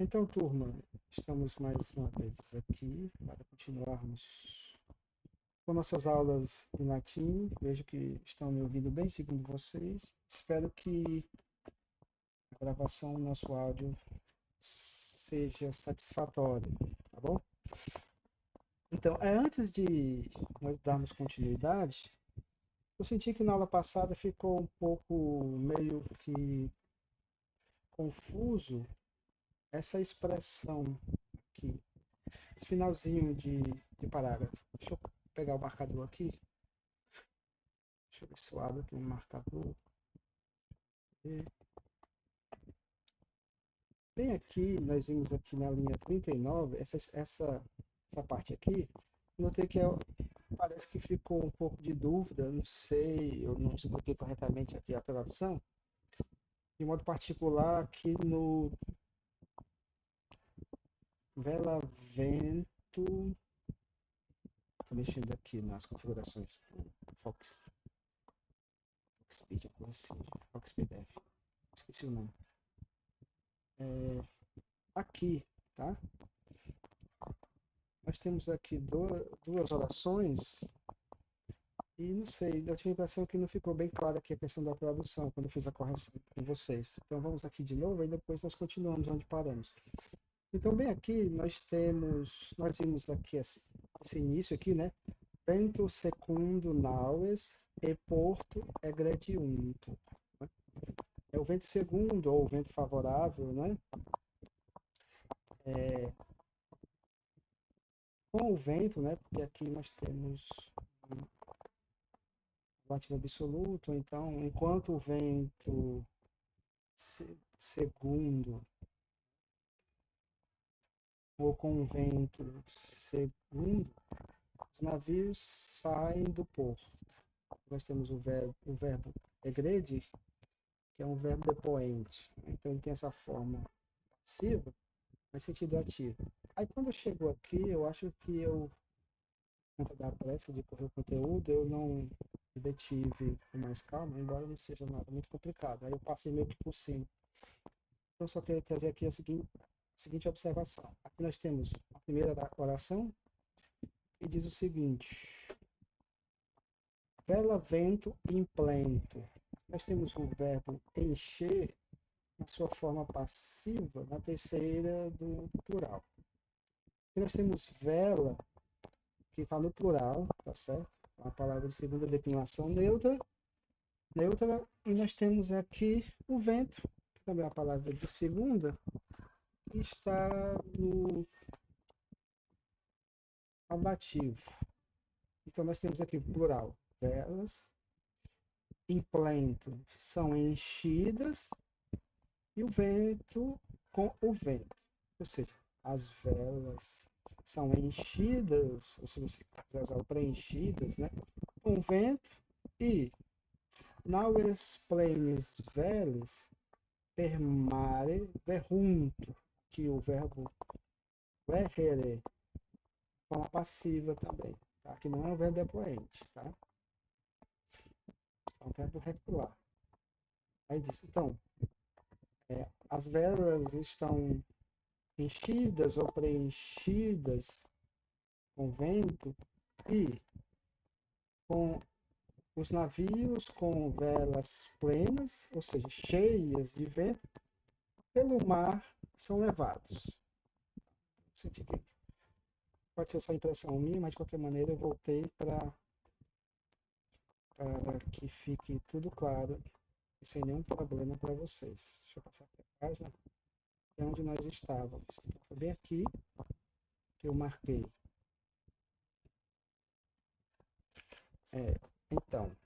Então, turma, estamos mais uma vez aqui para continuarmos com nossas aulas em latim. Vejo que estão me ouvindo bem, segundo vocês. Espero que a gravação, nosso áudio, seja satisfatório, tá bom? Então, antes de nós darmos continuidade, eu senti que na aula passada ficou um pouco meio que confuso essa expressão aqui. Esse finalzinho de parágrafo. Deixa eu pegar o marcador aqui. Deixa eu ver se eu abro aqui um marcador. E bem aqui, nós vimos aqui na linha 39, essa parte aqui, notei que parece que ficou um pouco de dúvida, não sei, eu não expliquei corretamente aqui a tradução, de modo particular aqui no Vela Vento, estou mexendo aqui nas configurações do Foxpeed, coisa assim, Foxpdf, esqueci o nome. Aqui, tá? Nós temos aqui duas orações e não sei, eu tive a impressão que não ficou bem clara aqui a questão da tradução quando eu fiz a correção com vocês. Então vamos aqui de novo e depois nós continuamos onde paramos. Então bem aqui nós vimos aqui esse início aqui, né? Vento secundum naues e porto egrediuntur, né? É o vento segundo ou o vento favorável, né? É, com o vento, né? Porque aqui nós temos um relativo absoluto, então enquanto o vento segundo ou com o vento segundo, os navios saem do porto. Nós temos o verbo egredi, que é um verbo depoente. Então ele tem essa forma passiva, mas sentido ativo. Aí quando chegou aqui, eu acho que eu, por conta da pressa de correr o conteúdo, eu não me detive com mais calma, embora não seja nada muito complicado. Aí eu passei meio que por cima. Então, só queria trazer aqui a seguinte observação. Aqui nós temos a primeira oração, que diz o seguinte: Vela vento implento. Nós temos o verbo encher na sua forma passiva, na terceira do plural. E nós temos vela, que está no plural, tá certo? Uma palavra de segunda declinação neutra, e nós temos aqui o vento, que também é uma palavra de segunda, que está no ablativo. Então nós temos aqui o plural, velas, implento são enchidas e o vento com o vento. Ou seja, as velas são enchidas, ou se você quiser usar o preenchidas, né, com vento e naues plenes veles per mare verrunto, que o verbo verrere, forma passiva também, tá? Que não é um verbo depoente, tá? É um verbo regular. Aí diz, então, as velas estão enchidas ou preenchidas com vento e com os navios com velas plenas, ou seja, cheias de vento, pelo mar são levados. Senti que pode ser só impressão minha, mas de qualquer maneira eu voltei para que fique tudo claro e sem nenhum problema para vocês. Deixa eu passar para a página de onde nós estávamos. Então, foi bem aqui que eu marquei. Então,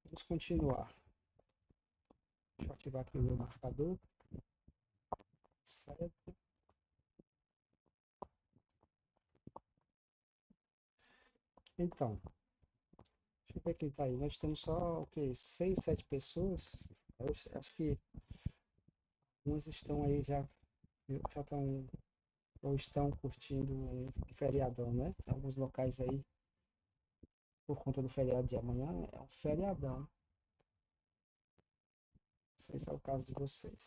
vamos continuar. Deixa eu ativar aqui o meu marcador. Certo. Então, deixa eu ver quem está aí. Nós temos só o quê? 6, 7 pessoas. Eu acho que umas estão aí já estão ou estão curtindo um feriadão, né? Alguns locais aí, por conta do feriado de amanhã, é um feriadão. Não sei se é o caso de vocês.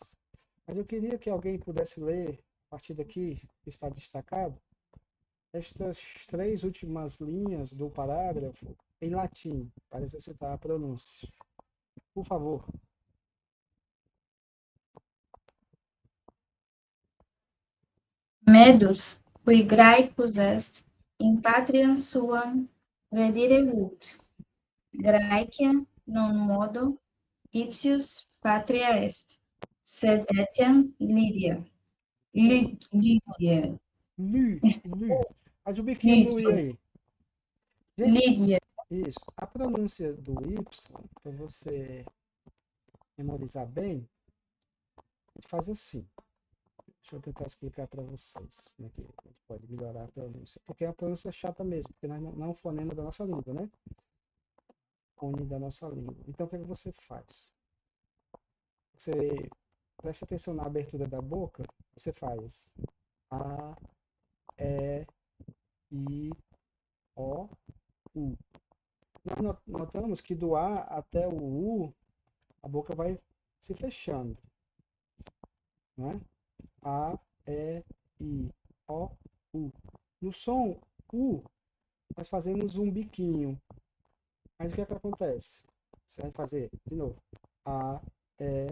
Mas eu queria que alguém pudesse ler, a partir daqui, que está destacado, estas 3 últimas linhas do parágrafo em latim, para exercitar a pronúncia. Por favor. Medus, qui Graecus est, in patriam suam redirebunt. Graecia non modo ipsius patria est, sed etiam Lydia. Lydia. Lü. Faz o biquinho no i aí. Gente, Lydia. isso. A pronúncia do Y, para você memorizar bem, a gente faz assim. Deixa eu tentar explicar para vocês como é que a gente pode melhorar a pronúncia. Porque a pronúncia é chata mesmo, porque nós não é um fonema da nossa língua, né? Fone da nossa língua. Então, o que é que você faz? Você presta atenção na abertura da boca, você faz A, E, I, O, U. Nós notamos que do A até o U, a boca vai se fechando, né? A, E, I, O, U. No som U, nós fazemos um biquinho. Mas o que é que acontece? Você vai fazer de novo. A, E,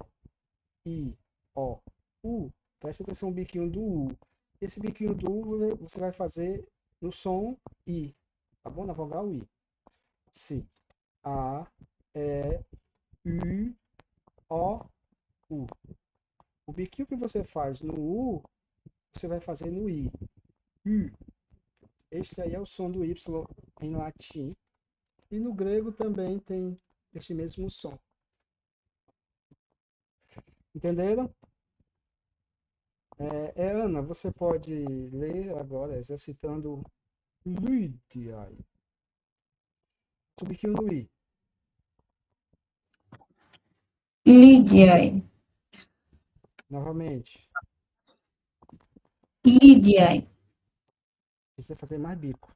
I, O, U. Presta atenção no biquinho do U. Esse biquinho do U você vai fazer no som I. Tá bom? Na vogal I. Si. A, E, U, O, U. O biquinho que você faz no U, você vai fazer no I. U. Este aí é o som do Y em latim. E no grego também tem este mesmo som. Entenderam? Ana, você pode ler agora, exercitando Lydia. O biquinho do I. Lydiae. Novamente. Lydiae. Precisa fazer mais bico.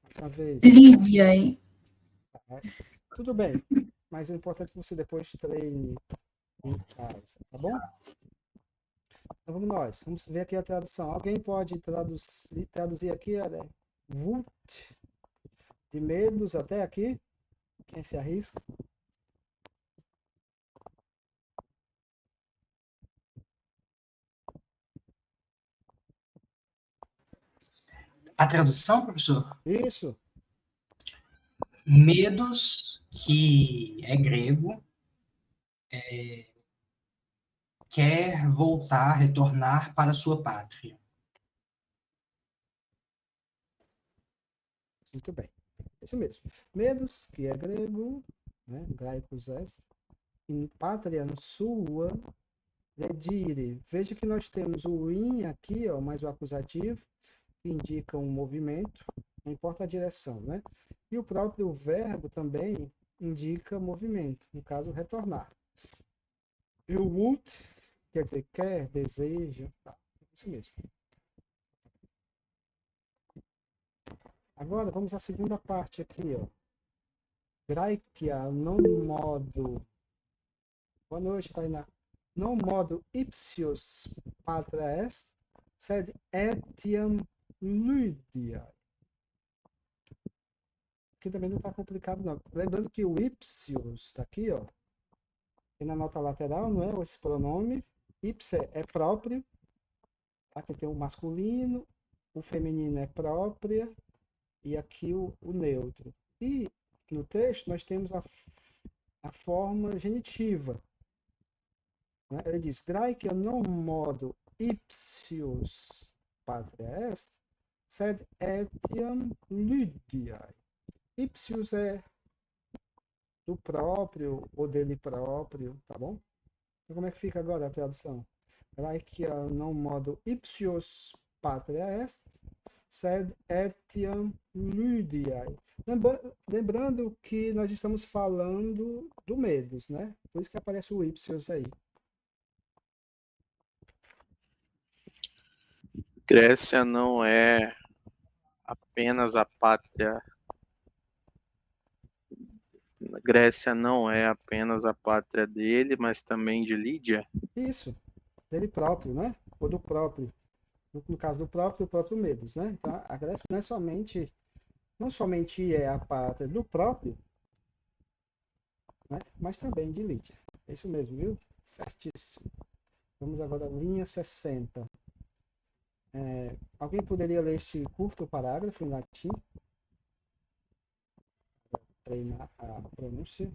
Mais uma vez. Lydiae. Tá? Tudo bem. Mas é importante que você depois treine em casa, tá bom? Então vamos nós. Vamos ver aqui a tradução. Alguém pode traduzir aqui, Wut, de medos até aqui? Quem se arrisca? A tradução, professor? Isso. Medos, que é grego, quer voltar, retornar para sua pátria. Muito bem. Isso mesmo. Medos, que é grego, né? Graicus est, in patria sua, redire. Veja que nós temos o in aqui, ó, mais o acusativo, que indica um movimento, não importa a direção, né? E o próprio verbo também indica movimento, no caso, retornar. E o would, quer dizer, quer, deseja, tá, isso mesmo. Agora, vamos à segunda parte aqui, ó. Graecia, non modo. Boa noite, Tainá. Non modo ipsius patra est, sed etiam Lydia. Aqui também não está complicado, não. Lembrando que o ipsius está aqui, ó. E na nota lateral, não é? Esse pronome. Ipse é próprio. Aqui tem o masculino. O feminino é própria. E aqui o neutro. E no texto nós temos a forma genitiva. Né? Ele diz, Graecia non modo ipsius patria est, sed etiam Lydiae. Ipsius é do próprio ou dele próprio, tá bom? Então como é que fica agora a tradução? Graecia non modo ipsius patria est, sed etiam Lydiae. Lembrando que nós estamos falando do medos, né? Por isso que aparece o ipsius aí. Grécia não é apenas a pátria Grécia não é apenas a pátria dele, mas também de Lídia? Isso, dele próprio, né? Ou do próprio. No caso do próprio Medos, né? Então, a Grécia não somente é a pátria do próprio, né? Mas também de Lídia. É isso mesmo, viu? Certíssimo. Vamos agora à linha 60. Alguém poderia ler este curto parágrafo em latim? Treinar a pronúncia.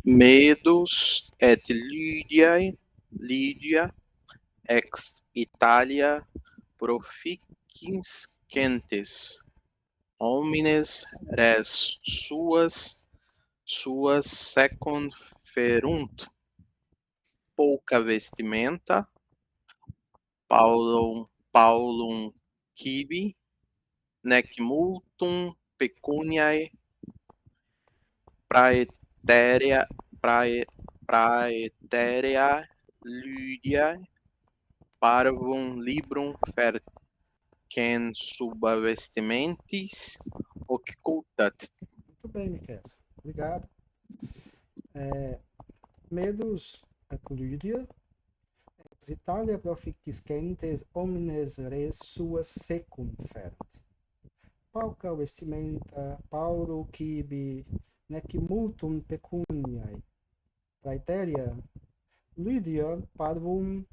Medos et Lydia ex Italia proficientes homines res suas secunferunt, pouca vestimenta, Paulum cibi, nec multum pecuniae praeterea Lydia parvum librum fercen suba vestimentis occultat. Muito bem, Miquel. Obrigado. Medos et Lydia ex Italia proficiscentes homines res suas secunferent. Pauca vestimenta, Paulo cibi, nec multum pecuniae, praeterea Lydia parvum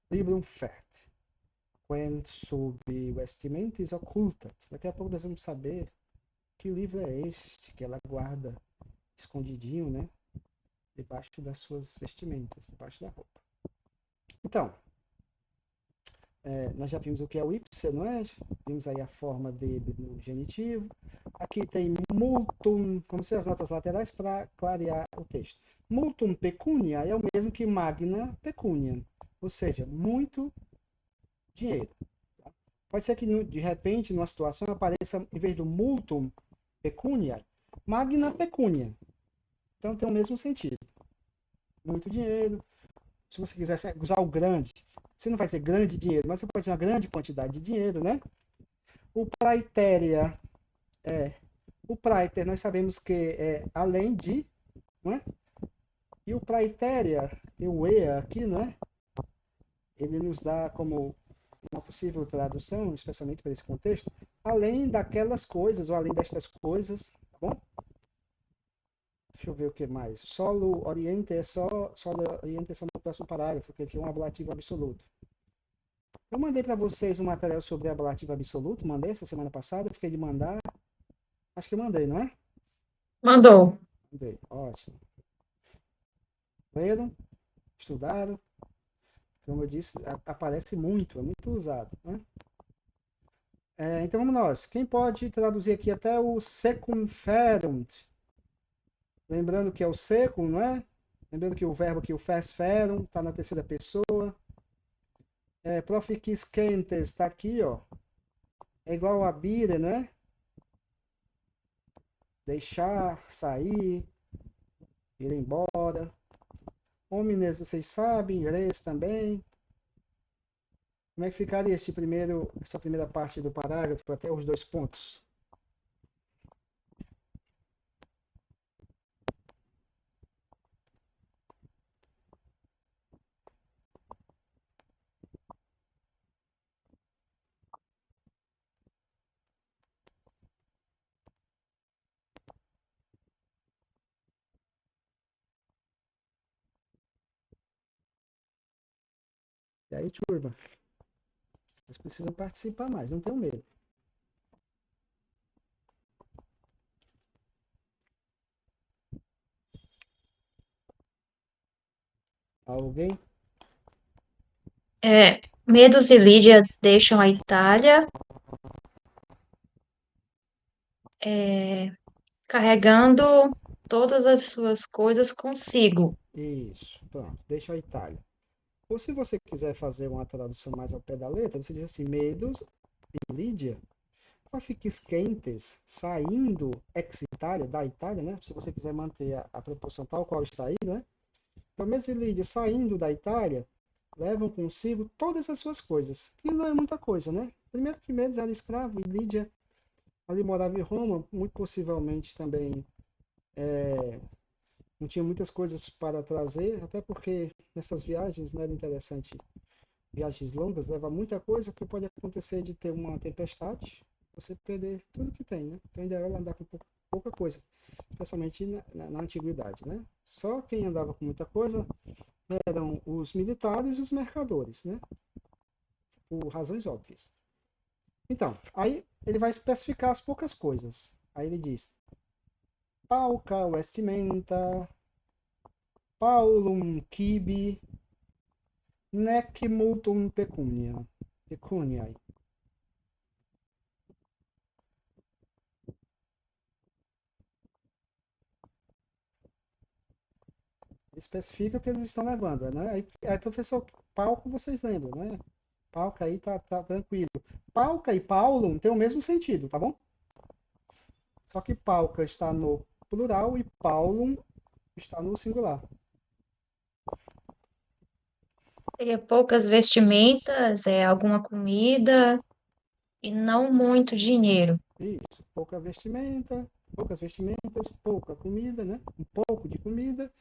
librum fert, quent sub vestimentis occultat. Daqui a pouco nós vamos saber que livro é este que ela guarda escondidinho, né? Debaixo das suas vestimentas, debaixo da roupa. Então, nós já vimos o que é o ipse, não é? Vimos aí a forma dele no genitivo. Aqui tem multum, como se as notas laterais para clarear o texto. Multum pecunia é o mesmo que magna pecunia, ou seja, muito dinheiro. Tá? Pode ser que de repente, numa situação, apareça, em vez do multum pecunia, magna pecunia. Então tem o mesmo sentido. Muito dinheiro. Se você quiser usar o grande, você não vai ser grande dinheiro, mas você pode ser uma grande quantidade de dinheiro, né? O praeterea o praeter, nós sabemos que é além de, não é? E o praeterea, o ea aqui, não é? Ele nos dá como uma possível tradução, especialmente para esse contexto, além daquelas coisas, ou além destas coisas, tá bom? Deixa eu ver o que mais. Solo oriente é só no próximo parágrafo, que aqui é um ablativo absoluto. Eu mandei para vocês um material sobre ablativo absoluto, mandei essa semana passada, eu fiquei de mandar. Acho que eu mandei, não é? Mandou. Mandei, ótimo. Leram? Estudaram? Como eu disse, aparece muito, é muito usado, né? Então vamos nós. Quem pode traduzir aqui até o secunferunt? Lembrando que é o secum, não é? Lembrando que o verbo aqui, o fesferum, está na terceira pessoa. Proficiscentes está aqui, ó. É igual a bire, né? Deixar, sair, ir embora. Homines, vocês sabem, res também. Como é que ficaria essa primeira parte do parágrafo até os 2 pontos? E aí, turma? Vocês precisam participar mais, não tenham medo. Alguém? Medos e Lídia deixam a Itália, carregando todas as suas coisas consigo. Isso, pronto. Deixa a Itália. Ou se você quiser fazer uma tradução mais ao pé da letra, você diz assim, Medos e Lídia fiques quentes, saindo ex Itália, da Itália, né? Se você quiser manter a proporção tal qual está aí, né? Então, Mêncio e Lídia saindo da Itália, levam consigo todas as suas coisas, que não é muita coisa, né? Primeiro que Mêncio era escravo e Lídia ali morava em Roma, muito possivelmente também não tinha muitas coisas para trazer, até porque nessas viagens não era interessante. Viagens longas leva muita coisa, que pode acontecer de ter uma tempestade, você perder tudo que tem, né? Então, ainda ela andar com pouca coisa, especialmente na antiguidade, né? Só quem andava com muita coisa eram os militares e os mercadores, né? Por razões óbvias. Então, aí ele vai especificar as poucas coisas. Aí ele diz: pauca, vestimenta, paulum quibi, nec multum pecuniae. Especifica o que eles estão levando, né? Aí professor, palco vocês lembram, né? Palco aí tá tranquilo. Palca e paulum tem o mesmo sentido, tá bom? Só que palca está no plural e paulum está no singular. Seria poucas vestimentas, alguma comida e não muito dinheiro. Isso, poucas vestimentas, pouca comida, né? Um pouco de comida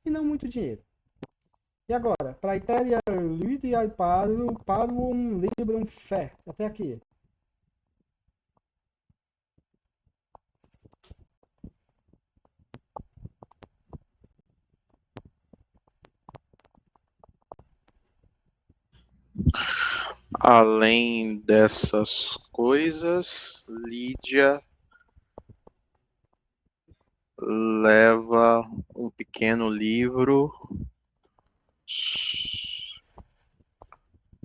e não muito dinheiro. E agora, praeterea ludiae parum librum fé. Até aqui. Além dessas coisas, Lídia leva um pequeno livro,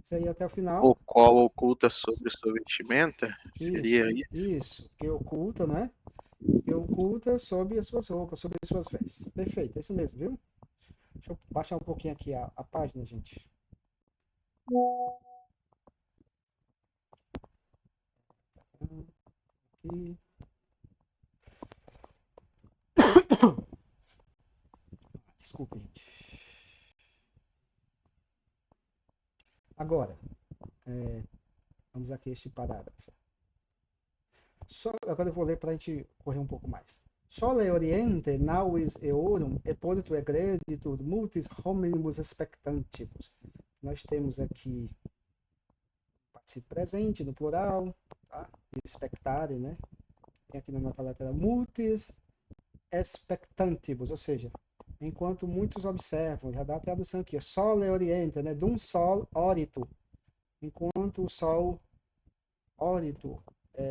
Isso aí até o final. o qual oculta sobre sua vestimenta. Isso, Seria isso? isso. Que oculta, né? Que oculta sobre as suas roupas, sobre as suas vestes. Perfeito, é isso mesmo, viu? Deixa eu baixar um pouquinho aqui a página, gente. Aqui. Desculpa, gente. Agora, vamos aqui a este parágrafo. Agora eu vou ler para a gente correr um pouco mais. Sole oriente navis eorum e porto egreditur multis hominibus expectantibus. Nós temos aqui participo presente no plural, tá? Expectare, né? Tem aqui na nota lateral multis expectantibus, ou seja, enquanto muitos observam, já dá a tradução aqui, sole oriente, né? Dum sol orito, enquanto o sol orito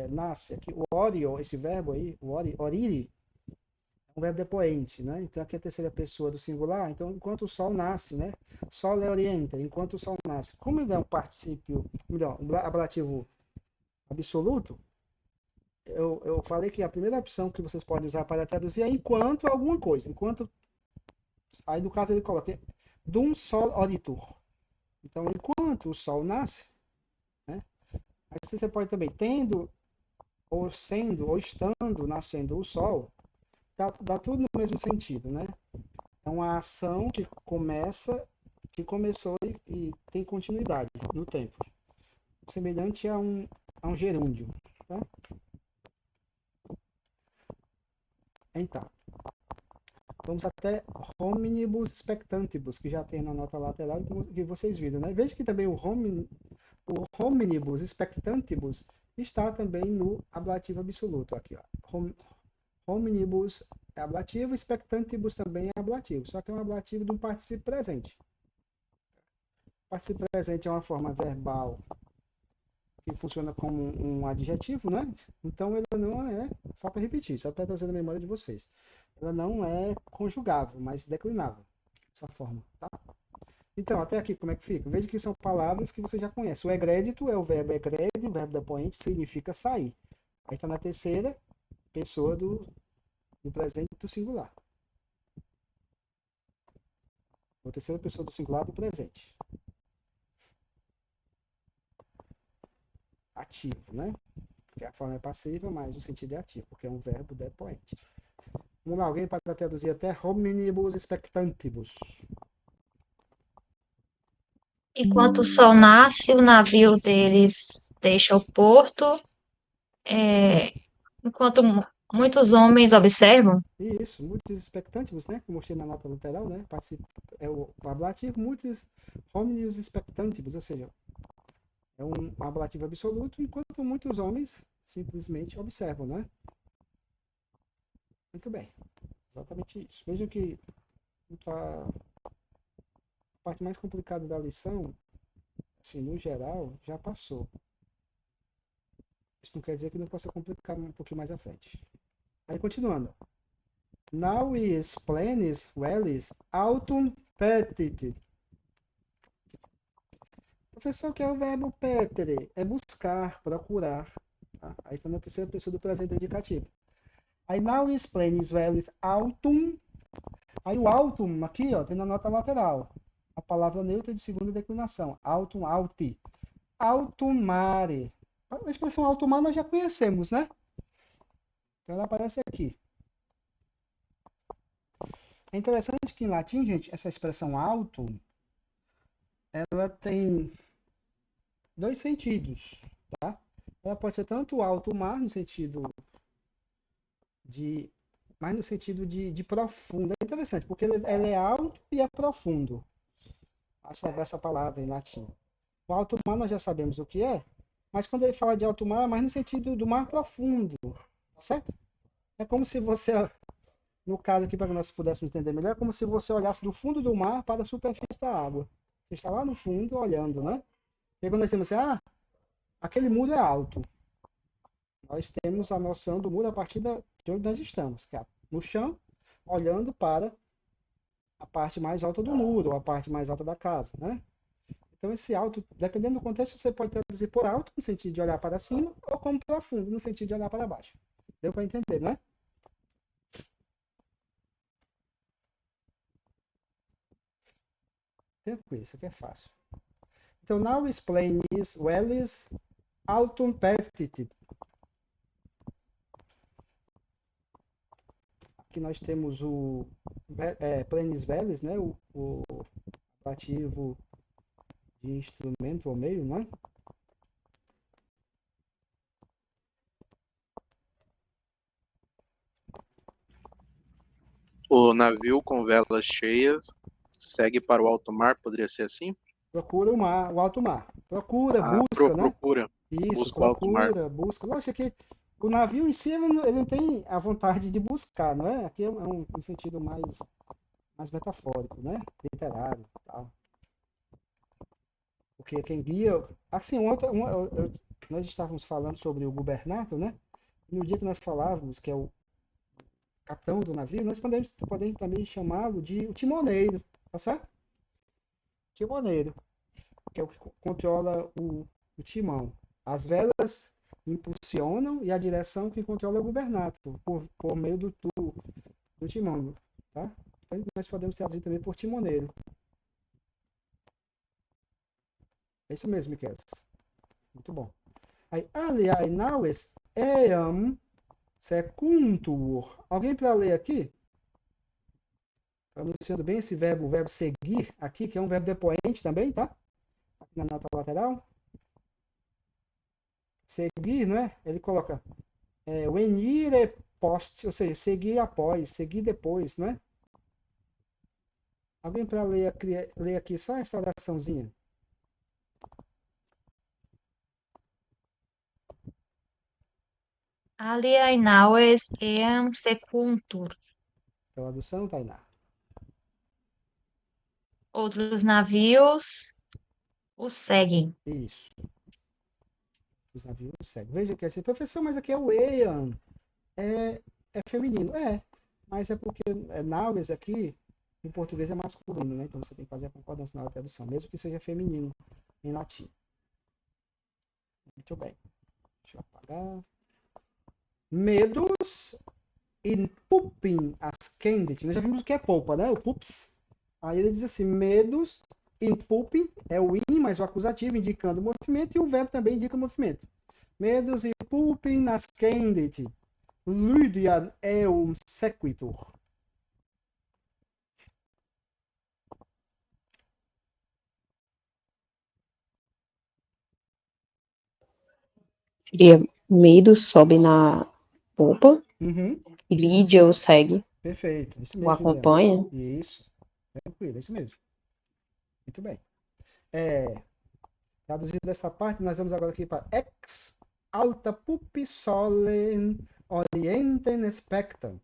nasce. Aqui o orio, esse verbo aí, o oriri, é um verbo depoente, né? Então aqui é a terceira pessoa do singular, então enquanto o sol nasce, né? Sole oriente, enquanto o sol nasce. Como ele é um particípio, melhor, um ablativo absoluto, eu falei que a primeira opção que vocês podem usar para traduzir é enquanto alguma coisa. Enquanto, aí no caso ele coloca dum sol oritur. Então, enquanto o sol nasce, né? Aí você pode também, tendo, ou sendo, ou estando, nascendo o sol, dá tudo no mesmo sentido, né? É uma ação que começou e tem continuidade no tempo. Semelhante a um gerúndio, tá? Então, vamos até hominibus expectantibus, que já tem na nota lateral que vocês viram, né? Veja que também o hominibus expectantibus está também no ablativo absoluto aqui, ó. Hominibus é ablativo, expectantibus também é ablativo, só que é um ablativo de um particípio presente. O particípio presente é uma forma verbal que funciona como um adjetivo, né? Então ela não é, só para repetir, só para trazer na memória de vocês, ela não é conjugável, mas declinável, dessa forma, tá? Então, até aqui, como é que fica? Veja que são palavras que você já conhece. O egrédito é o verbo egrede, o verbo depoente significa sair. Aí está na terceira pessoa do presente do singular. A terceira pessoa do singular do presente. Ativo, né? porque a forma é passiva, mas o sentido é ativo, porque é um verbo depoente. Vamos lá, alguém para traduzir até hominibus expectantibus. Enquanto o sol nasce, o navio deles deixa o porto, é, enquanto muitos homens observam. Isso, muitos expectantibus, né? Como mostrei na nota lateral, né? É o ablativo, muitos hominibus expectantibus, ou seja, é um ablativo absoluto, enquanto muitos homens simplesmente observam, né? Muito bem, exatamente isso. Vejam que a parte mais complicada da lição, assim, no geral, já passou. Isso não quer dizer que não possa complicar um pouquinho mais à frente. Aí, continuando. Now is plenis velis autum pettit. Professor, que é o verbo petere? É buscar, procurar. Tá? Aí está na terceira pessoa do presente indicativo. Aí now is plenis velis autum. Aí o autum aqui, ó, tem na nota lateral. A palavra neutra de segunda declinação. Autum, auti. Autumare. A expressão autumar nós já conhecemos, né? Então ela aparece aqui. É interessante que em latim, gente, essa expressão autum, ela tem dois sentidos, tá? Ela pode ser tanto alto mar, no sentido de... mas no sentido de profundo. É interessante, porque ela é alto e é profundo. Acho que essa palavra em latim. O alto mar nós já sabemos o que é, mas quando ele fala de alto mar, é mais no sentido do mar profundo, tá certo? É como se você, no caso aqui, para que nós pudéssemos entender melhor, é como se você olhasse do fundo do mar para a superfície da água. Você está lá no fundo, olhando, né? E quando nós dizemos assim, aquele muro é alto. Nós temos a noção do muro a partir de onde nós estamos, que é no chão, olhando para a parte mais alta do muro, ou a parte mais alta da casa, né? Então esse alto, dependendo do contexto, você pode traduzir por alto, no sentido de olhar para cima, ou como profundo, no sentido de olhar para baixo. Deu para entender, não é? Tranquilo, isso aqui é fácil. Então, now explain is velis autum pettit. Aqui nós temos o plenis velis, né? O ativo de instrumento ou meio, não é? O navio com velas cheias segue para o alto mar, poderia ser assim? Procura o alto mar. Procura, busca, né? Procura. Isso, Busca o alto mar. procura, busca. Lógico que o navio em si, ele não tem a vontade de buscar, não é? Aqui é um sentido mais metafórico, né? Literário e tal. Porque quem guia... Assim, nós estávamos falando sobre o gubernator, né? No dia que nós falávamos, que é o capitão do navio, nós podemos também chamá-lo de o timoneiro, tá certo? Timoneiro, que é o que controla o timão. As velas impulsionam e a direção que controla é o gubernator, por meio do timão, tá? Então, nós podemos traduzir também por timoneiro. É isso mesmo, Miquel. Muito bom. Aí, aliai naues eam secuntur. Alguém para ler aqui? Pronunciando bem esse verbo, o verbo seguir aqui, que é um verbo depoente também, tá? Aqui na nota lateral. Seguir, não é? Ele coloca venire post, ou seja, seguir após, seguir depois, não é? Alguém para ler aqui só essa oraçãozinha? Aliae naues eam secuntur. Tradução, Tainá. Outros navios o seguem. Isso. Os navios seguem. Veja que é assim, professor, mas aqui é o eam. É feminino. Mas é porque naues aqui, em português é masculino, né? Então você tem que fazer a concordância na tradução, mesmo que seja feminino em latim. Muito bem. Deixa eu apagar. Medos in pupin ascendit. Nós já vimos o que é polpa, né? O pups. Aí ele diz assim, medos in pupin, é o in mais o acusativo indicando o movimento e o verbo também indica o movimento. Medus e pulpi nascendit. Lydian eum sequitur. Seria Medo sobe na popa Uhum, e Lídia o segue, perfeito. Isso o mesmo, Juliana. acompanha. Isso. Tranquilo, isso mesmo. Muito bem. Traduzido essa parte, nós vamos agora aqui para ex alta pupi solem orientem expectant.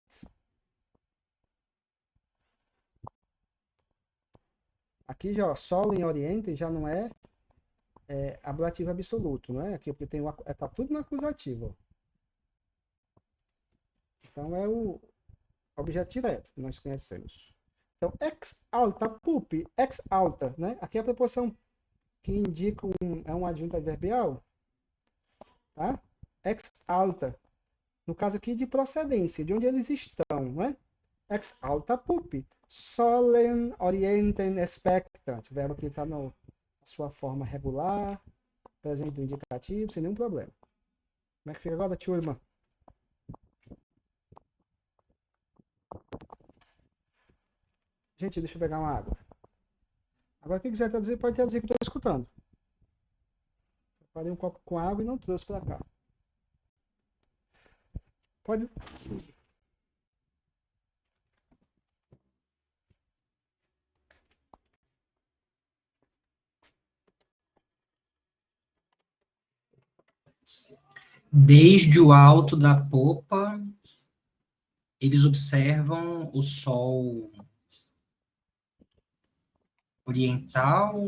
Aqui já, ó, solem orientem já não é, ablativo absoluto, não é? Aqui porque tem tá tudo no acusativo. Ó. Então é o objeto direto que nós conhecemos. Então, ex alta pupi, ex alta, né? Aqui é a preposição que indica é um adjunto adverbial, tá? Ex alta, no caso aqui de procedência, de onde eles estão, né? Ex alta pupi, solem orientem expectant, o verbo que está na sua forma regular, presente do indicativo, sem nenhum problema. Como é que fica agora, turma? Gente, deixa eu pegar uma água. Agora, quem quiser traduzir, pode traduzir que eu estou escutando. Separei um copo com água e não trouxe para cá. Pode. Desde o alto da popa, eles observam o sol oriental,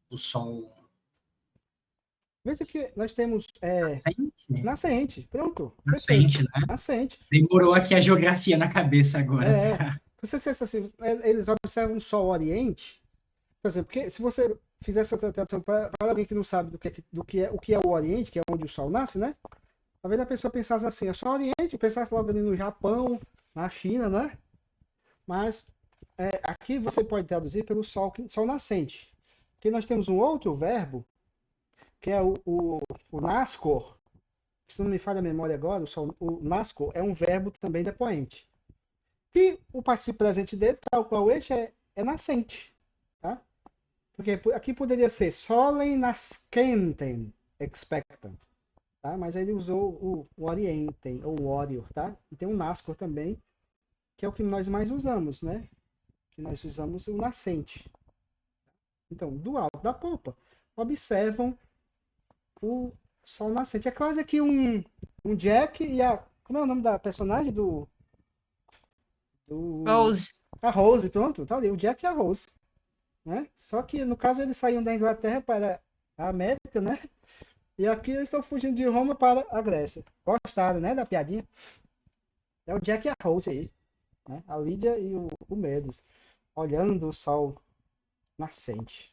o sol Veja que nós temos nascente. nascente. Pronto. Perfeito. Nascente, né? Nascente. Demorou aqui a geografia na cabeça agora. Você pensa assim, eles observam o sol oriente. Por exemplo, porque se você fizesse essa tradução para alguém que não sabe o que é o Oriente, que é onde o Sol nasce, né? Talvez a pessoa pensasse assim, é só Oriente, pensasse logo ali no Japão, na China, né? Mas aqui você pode traduzir pelo sol nascente. Porque nós temos um outro verbo, que é o nascor, que se não me falha a memória agora, o nascor é um verbo também depoente. E o participo presente dele, tal qual este, é nascente. Tá? Porque aqui poderia ser solem nascentem expectant, tá? Mas ele usou o orientem, ou o orior, tá? E tem o nascor também, que é o que nós mais usamos, né? Que nós usamos o nascente. Então, do alto da popa, observam o sol nascente. É quase que um Jack e a... Como é o nome da personagem do... Rose. A Rose, pronto, tá ali, o Jack e a Rose. Né? Só que no caso eles saíram da Inglaterra para a América, né? E aqui eles estão fugindo de Roma para a Grécia. Gostaram, né, da piadinha? É o Jack e a Rose aí, né? A Lídia e o Medes, olhando o sol nascente.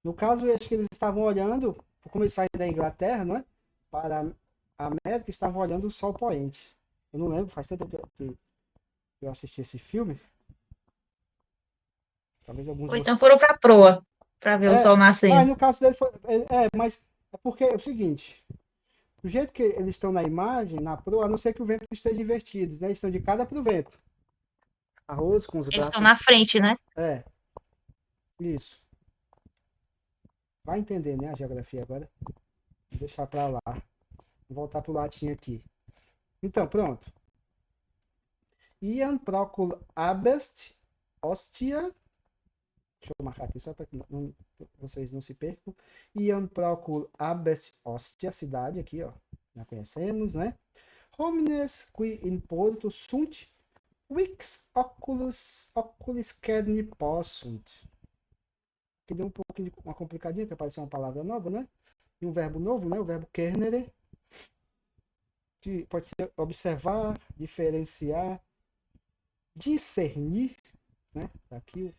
No caso, acho que eles estavam olhando, como eles saíram da Inglaterra, não é? Para a América, estavam olhando o sol poente. Eu não lembro, faz tanto tempo que eu assisti esse filme. Talvez alguns Ou então foram pra proa, pra ver o sol Mas nascendo. no caso dele foi. Mas é porque é o seguinte: do jeito que eles estão na imagem, na proa, a não ser que o vento esteja invertido, né? Eles estão de cara para o vento. Arroz com os Eles estão braços. na frente, né? Isso. Vai entender, né? A geografia agora. Vou deixar para lá. Vou voltar para o latim aqui. Então, pronto. Ian procul abest ostia. Deixa eu marcar aqui só para que vocês não se percam. Iam procul abest ostia, cidade aqui, ó. Já conhecemos, né? Homines qui in porto sunt vix oculis cerni possunt. Aqui deu um pouco de uma complicadinha, que apareceu uma palavra nova, né? E um verbo novo, né? O verbo cernere, que pode ser observar, diferenciar, discernir, né? Aqui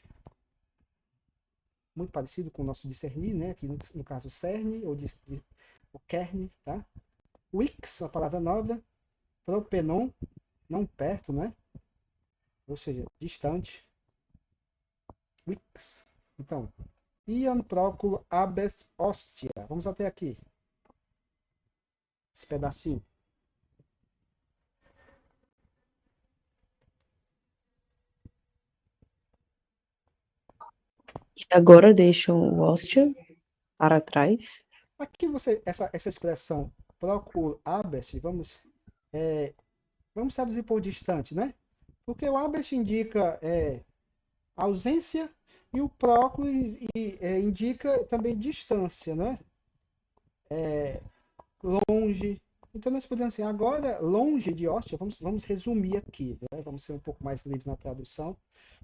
muito parecido com o nosso discernir, né? Aqui no caso cerne ou o kerne, tá? Wix, uma palavra nova. Propenon, não perto, né? Ou seja, distante. Wix. Então, Ian próculo abest hostia. Vamos até aqui. Esse pedacinho. E agora deixam o hóstia para trás. Aqui essa expressão procuro abest, vamos traduzir por distante, né? Porque o abest indica ausência e o próculo indica também distância, né? Longe. Então nós podemos dizer, agora, longe de hóstia, vamos resumir aqui, né? Vamos ser um pouco mais livres na tradução,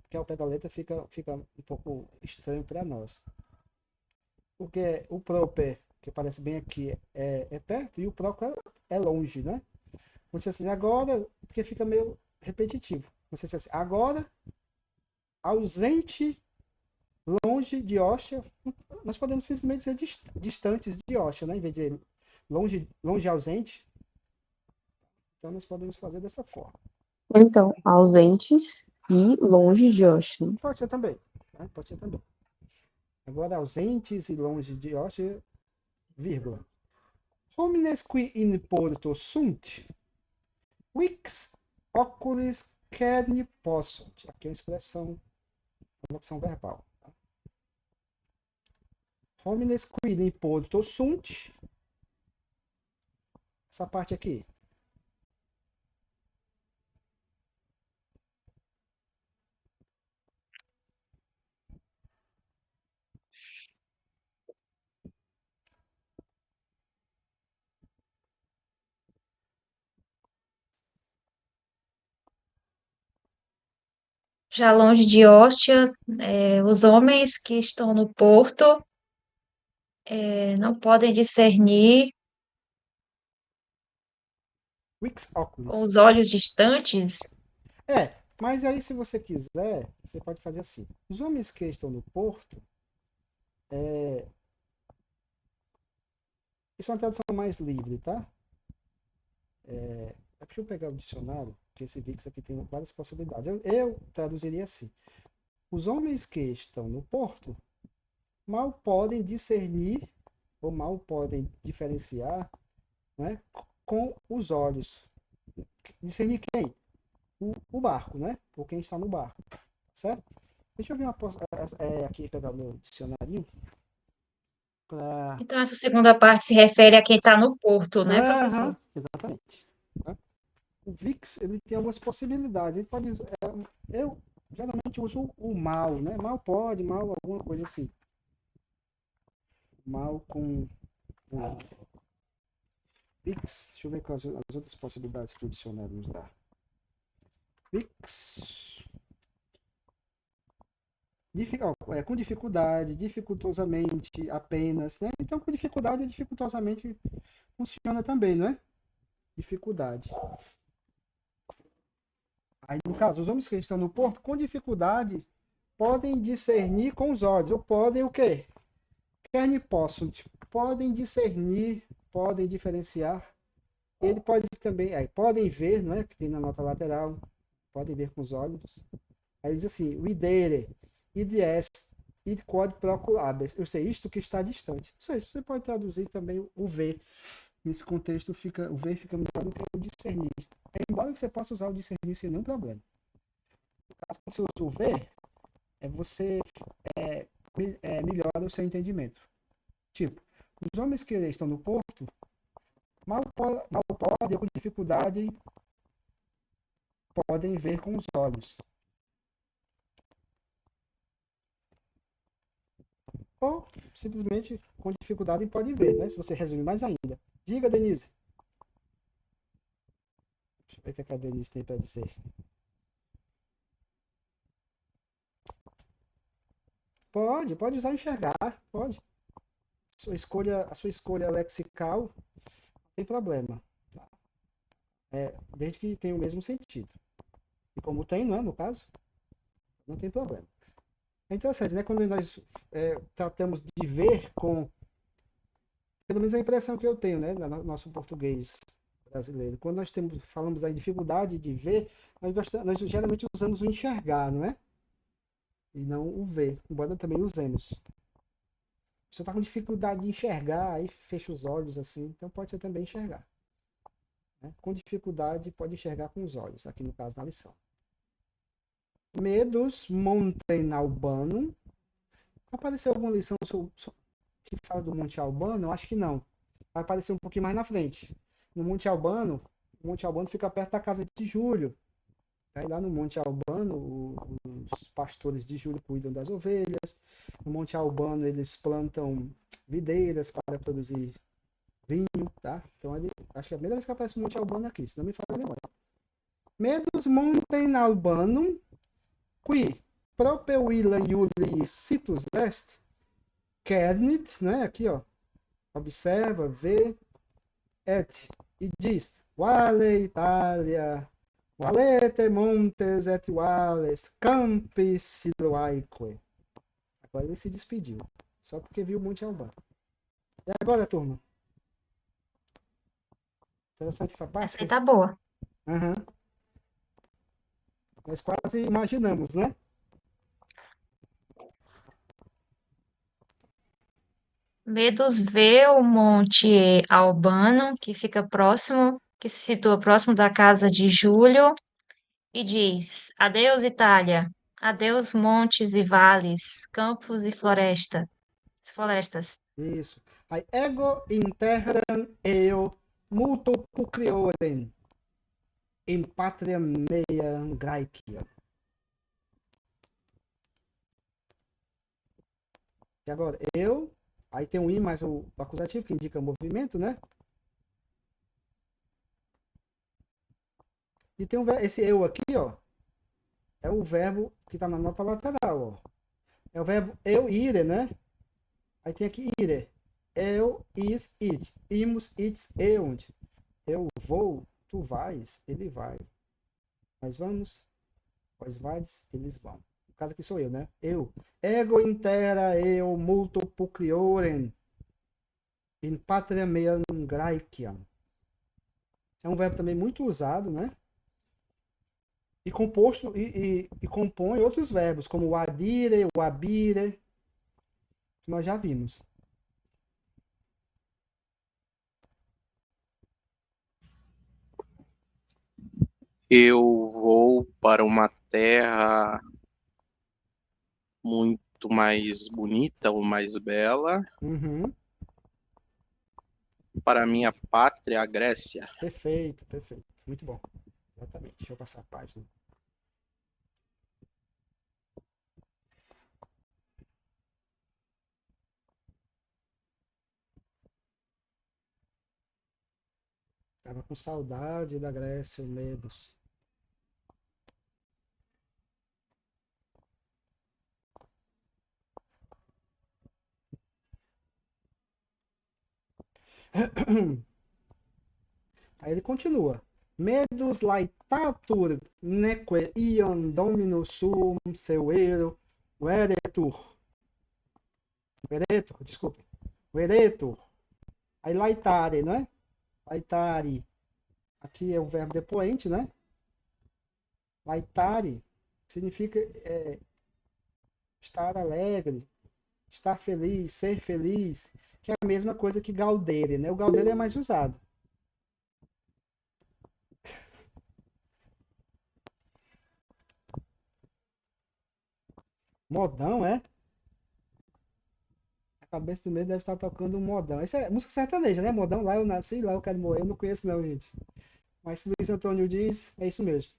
porque ao pé da letra fica um pouco estranho para nós. Porque o proper, que aparece bem aqui, é perto, e o próculo é longe, né? Você assim, agora, porque fica meio repetitivo. Você diz assim, agora, ausente, longe de hóstia, nós podemos simplesmente dizer distantes de hóstia, né? Em vez de longe ausente. Então, nós podemos fazer dessa forma. Então, ausentes e longe de hóstia. Pode ser também. Né? Pode ser também. Agora, ausentes e longe de hóstia, vírgula. Homines qui in porto sunt, vix oculis carne possunt. Aqui é uma expressão, uma locução verbal. Tá? Homines qui in porto sunt. Essa parte aqui. Já longe de Hóstia, os homens que estão no porto não podem discernir Vix com oculis. os olhos distantes. Mas aí se você quiser, você pode fazer assim. Os homens que estão no porto, isso é uma tradução mais livre, tá? Deixa eu pegar o dicionário, que esse Vix aqui tem várias possibilidades. Eu traduziria assim. Os homens que estão no porto mal podem discernir ou mal podem diferenciar, né, com os olhos. Discernir quem? O barco, né? Ou quem está no barco, certo? Deixa eu ver aqui, pegar o meu dicionário. Então, essa segunda parte se refere a quem está no porto, né, professor? Exatamente. Tá? O VIX ele tem algumas possibilidades. Ele pode, eu geralmente uso o mal, né? Mal pode, mal alguma coisa assim. Mal com o VIX. Deixa eu ver quais as outras possibilidades que o dicionário nos dá. VIX. Com dificuldade, dificultosamente, apenas, né? Então, com dificuldade e dificultosamente funciona também, não é? Dificuldade. Aí, no caso, os homens que estão no porto, com dificuldade, podem discernir com os olhos. Ou podem o quê? Carne possam. Podem discernir, podem diferenciar. Ele pode também, podem ver, não é? Que tem na nota lateral. Podem ver com os olhos. Aí diz assim, videre, id est, id quod proculabes. Eu sei, isto que está distante. Ou seja, você pode traduzir também o ver. Nesse contexto, o ver fica melhor do que o discernir. Embora você possa usar o discernir sem nenhum problema. No caso, quando você usa o ver, você melhora o seu entendimento. Tipo, os homens que estão no porto mal podem, com dificuldade, podem ver com os olhos. Ou, simplesmente, com dificuldade, podem ver, né? Se você resumir mais ainda. Diga, Denise. Deixa eu ver o que a Denise tem para dizer. Pode usar enxergar, pode. A sua escolha lexical não tem problema. Tá? Desde que tenha o mesmo sentido. E como tem, não é? No caso, não tem problema. É interessante, né? Quando nós tratamos de ver com, pelo menos a impressão que eu tenho, né? No nosso português brasileiro, quando nós falamos da dificuldade de ver, nós geralmente usamos o enxergar, não é? E não o ver, embora também usemos. Você está com dificuldade de enxergar, aí fecha os olhos assim, então pode ser também enxergar. Né? Com dificuldade, pode enxergar com os olhos, aqui no caso na lição. Medos Monte Albano. Apareceu alguma lição que fala do Monte Albano? Eu acho que não. Vai aparecer um pouquinho mais na frente. No Monte Albano, o Monte Albano fica perto da casa de Júlio. Aí lá no Monte Albano, os pastores de Júlio cuidam das ovelhas. No Monte Albano, eles plantam videiras para produzir vinho, tá? Então, acho que é a primeira vez que aparece o Monte Albano aqui, se não me falha a memória. Medos Monte Albano, qui propeuila Iuli situs est, Kernit, né? Aqui, ó. Observa, vê, et, e diz, Vale Italia, valete montes et vales, campi siloaique. Agora ele se despediu, só porque viu o Monte Albano. E agora, turma? Interessante essa parte? Essa aí tá boa. Uhum. Nós quase imaginamos, né? Medos vê o Monte Albano, que fica próximo, que se situa próximo da casa de Júlio, e diz: Adeus, Itália. Adeus, montes e vales, campos e florestas. Isso. Aí, ego interram eo multo pucriorem in patria mea Graecia. E agora, eu, aí tem um i mais o acusativo que indica movimento, né? E tem esse eu aqui, ó, é o verbo que está na nota lateral, ó. É o verbo eu ire, né? Aí tem aqui ire. Eu, is, it. Imus, its, eunt. Eu vou, tu vais, ele vai. Nós vamos, vós vais, eles vão. No caso aqui sou eu, né? Eu. Ego intera eu multo pucriorem in patria meam Graeciam. É um verbo também muito usado, né? E composto e compõe outros verbos, como o adire, o abire, que nós já vimos. Eu vou para uma terra muito mais bonita ou mais bela, Uhum. para minha pátria, a Grécia. Perfeito, perfeito. Muito bom. Exatamente. Deixa eu passar a página. Tava com saudade da Grécia, o Medos. Aí ele continua. Medus laetatur neque ion dominus suum seuero veretur. Veretur, desculpe. Veretur. Aí laetare, não é? Laetare. Aqui é o verbo depoente, né? Laetare significa estar alegre, estar feliz, ser feliz, que é a mesma coisa que gaudere, né? O gaudere é mais usado. Modão, é? A cabeça do meio deve estar tocando um modão. Isso é música sertaneja, né? Modão, lá eu nasci, lá eu quero morrer. Eu não conheço não, gente. Mas se Luiz Antônio diz, é isso mesmo.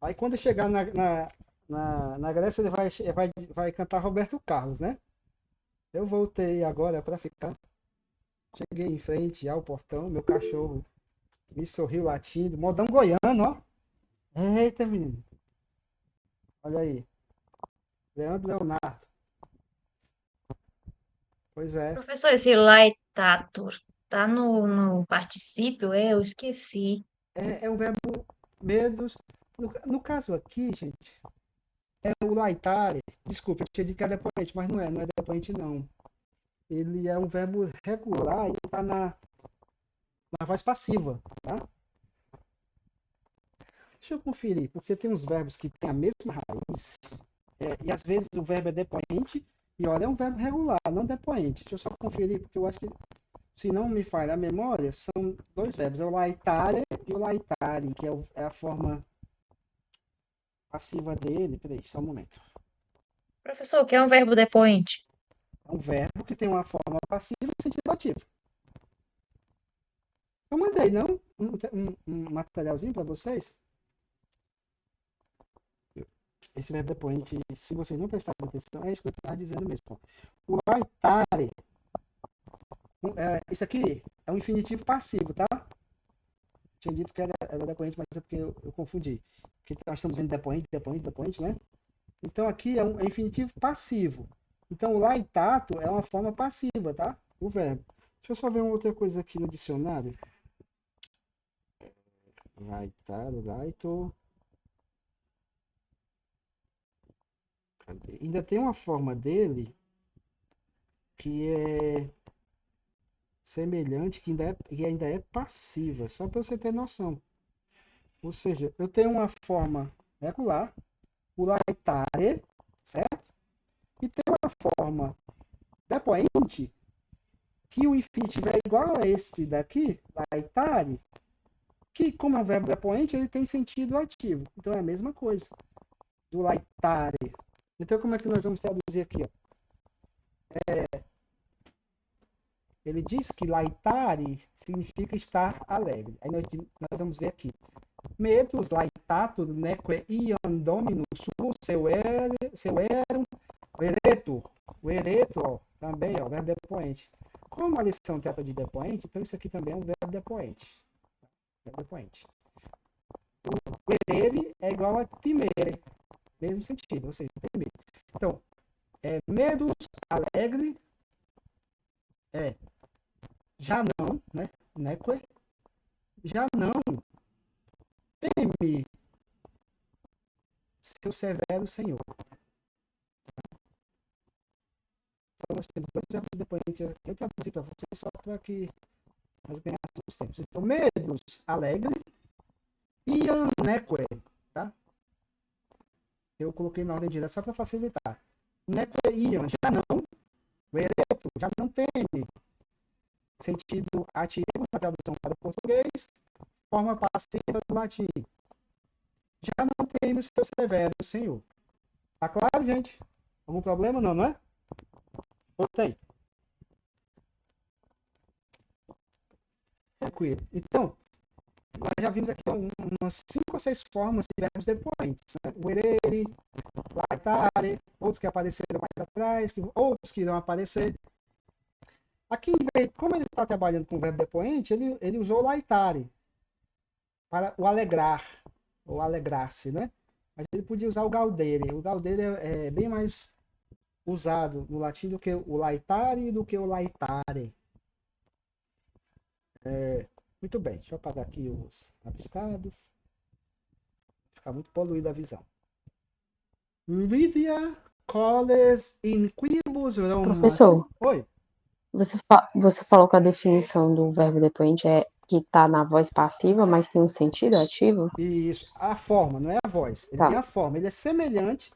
Aí quando chegar na Grécia, ele vai cantar Roberto Carlos, né? Eu voltei agora para ficar. Cheguei em frente ao portão, meu cachorro me sorriu latindo. Modão goiano, ó. Eita, menino. Olha aí. Leandro Leonardo. Pois é. Professor, esse laetatur tá no particípio? Eu esqueci. É um verbo medos. No caso aqui, gente, é o laetare. Desculpa, eu tinha dito que é depoente, mas não é depoente não. Ele é um verbo regular e está na voz passiva, tá? Deixa eu conferir, porque tem uns verbos que têm a mesma raiz, e às vezes o verbo é depoente E olha, é um verbo regular, não depoente. Deixa eu só conferir, porque eu acho que, se não me falha a memória, são dois verbos. É o laetare e o laetare, que é a forma passiva dele. Peraí, só um momento. Professor, o que é um verbo depoente? É um verbo que tem uma forma passiva e sentido ativo. Eu mandei, não? Um materialzinho para vocês? Esse verbo depoente, se vocês não prestarem atenção, é isso que eu estava dizendo mesmo. O laetare, isso aqui é um infinitivo passivo, tá? Tinha dito que era depoente, mas é porque eu confundi. Porque nós estamos vendo depoente, né? Então aqui é um infinitivo passivo. Então o laetato é uma forma passiva, tá? O verbo. Deixa eu só ver uma outra coisa aqui no dicionário. Laetare, laito. Cadê? Ainda tem uma forma dele que é semelhante, que ainda é passiva, só para você ter noção. Ou seja, eu tenho uma forma regular, o laetare, certo? E tem uma forma depoente, que o infinitivo é igual a este daqui, laetare, que como é um verbo depoente, ele tem sentido ativo. Então é a mesma coisa do laetare. Então como é que nós vamos traduzir aqui? Ó? Ele diz que laetare significa estar alegre. Aí nós vamos ver aqui. Metus laetatur neque iam dominus suo severum veretur. O eretor também, ó, verbo depoente. Como a lição trata de depoente, então isso aqui também é um verbo depoente. Verbo depoente. O erere é igual a timere, mesmo sentido, ou seja, temer. Então, medos alegre, já não, né? Neque, já não teme seu severo Senhor. Então, nós temos dois verbos depoentes aqui. Eu traduzi para vocês só para que nós ganhássemos tempos. Então, medos alegre e neque, tá? Eu coloquei na ordem direta só para facilitar. Neque iam, já não. O ereto, já não teme. Sentido ativo na tradução para o português. Forma passiva do latim. Já não teme o seu severo Senhor. Tá claro, gente? Algum problema? Não, não é? Ou tem? Tranquilo. Então, nós já vimos aqui umas 5 ou 6 formas de verbos depoentes. Né? O erere, laetare, outros que apareceram mais atrás, outros que irão aparecer. Aqui, como ele está trabalhando com o verbo depoente, ele usou laetare para o alegrar, ou alegrar-se, né? Mas ele podia usar o gaudere. O gaudere é bem mais usado no latim do que o laetare e do que o laetare. Muito bem, deixa eu apagar aqui os rabiscados. Fica muito poluída a visão. Lydia coles in quibus Romas. Professor, Oi. você falou que a definição do verbo depoente é que está na voz passiva, mas tem um sentido ativo? Isso, a forma, não é a voz. Ele Tá. tem a forma, ele é semelhante,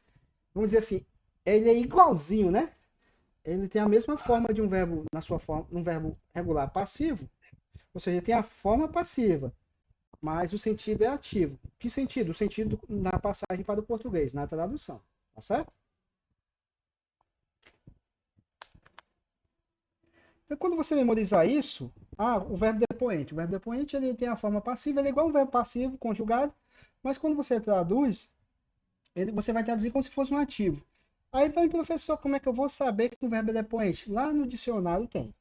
vamos dizer assim, ele é igualzinho, né? Ele tem a mesma forma de um verbo na sua forma, um verbo regular passivo, ou seja, ele tem a forma passiva, mas o sentido é ativo. Que sentido? O sentido na passagem para o português, na tradução, tá certo? Então, quando você memorizar isso, o verbo depoente. O verbo depoente ele tem a forma passiva, ele é igual um verbo passivo conjugado, mas quando você traduz, você vai traduzir como se fosse um ativo. Aí, professor, como é que eu vou saber que o verbo é depoente? Lá no dicionário tem.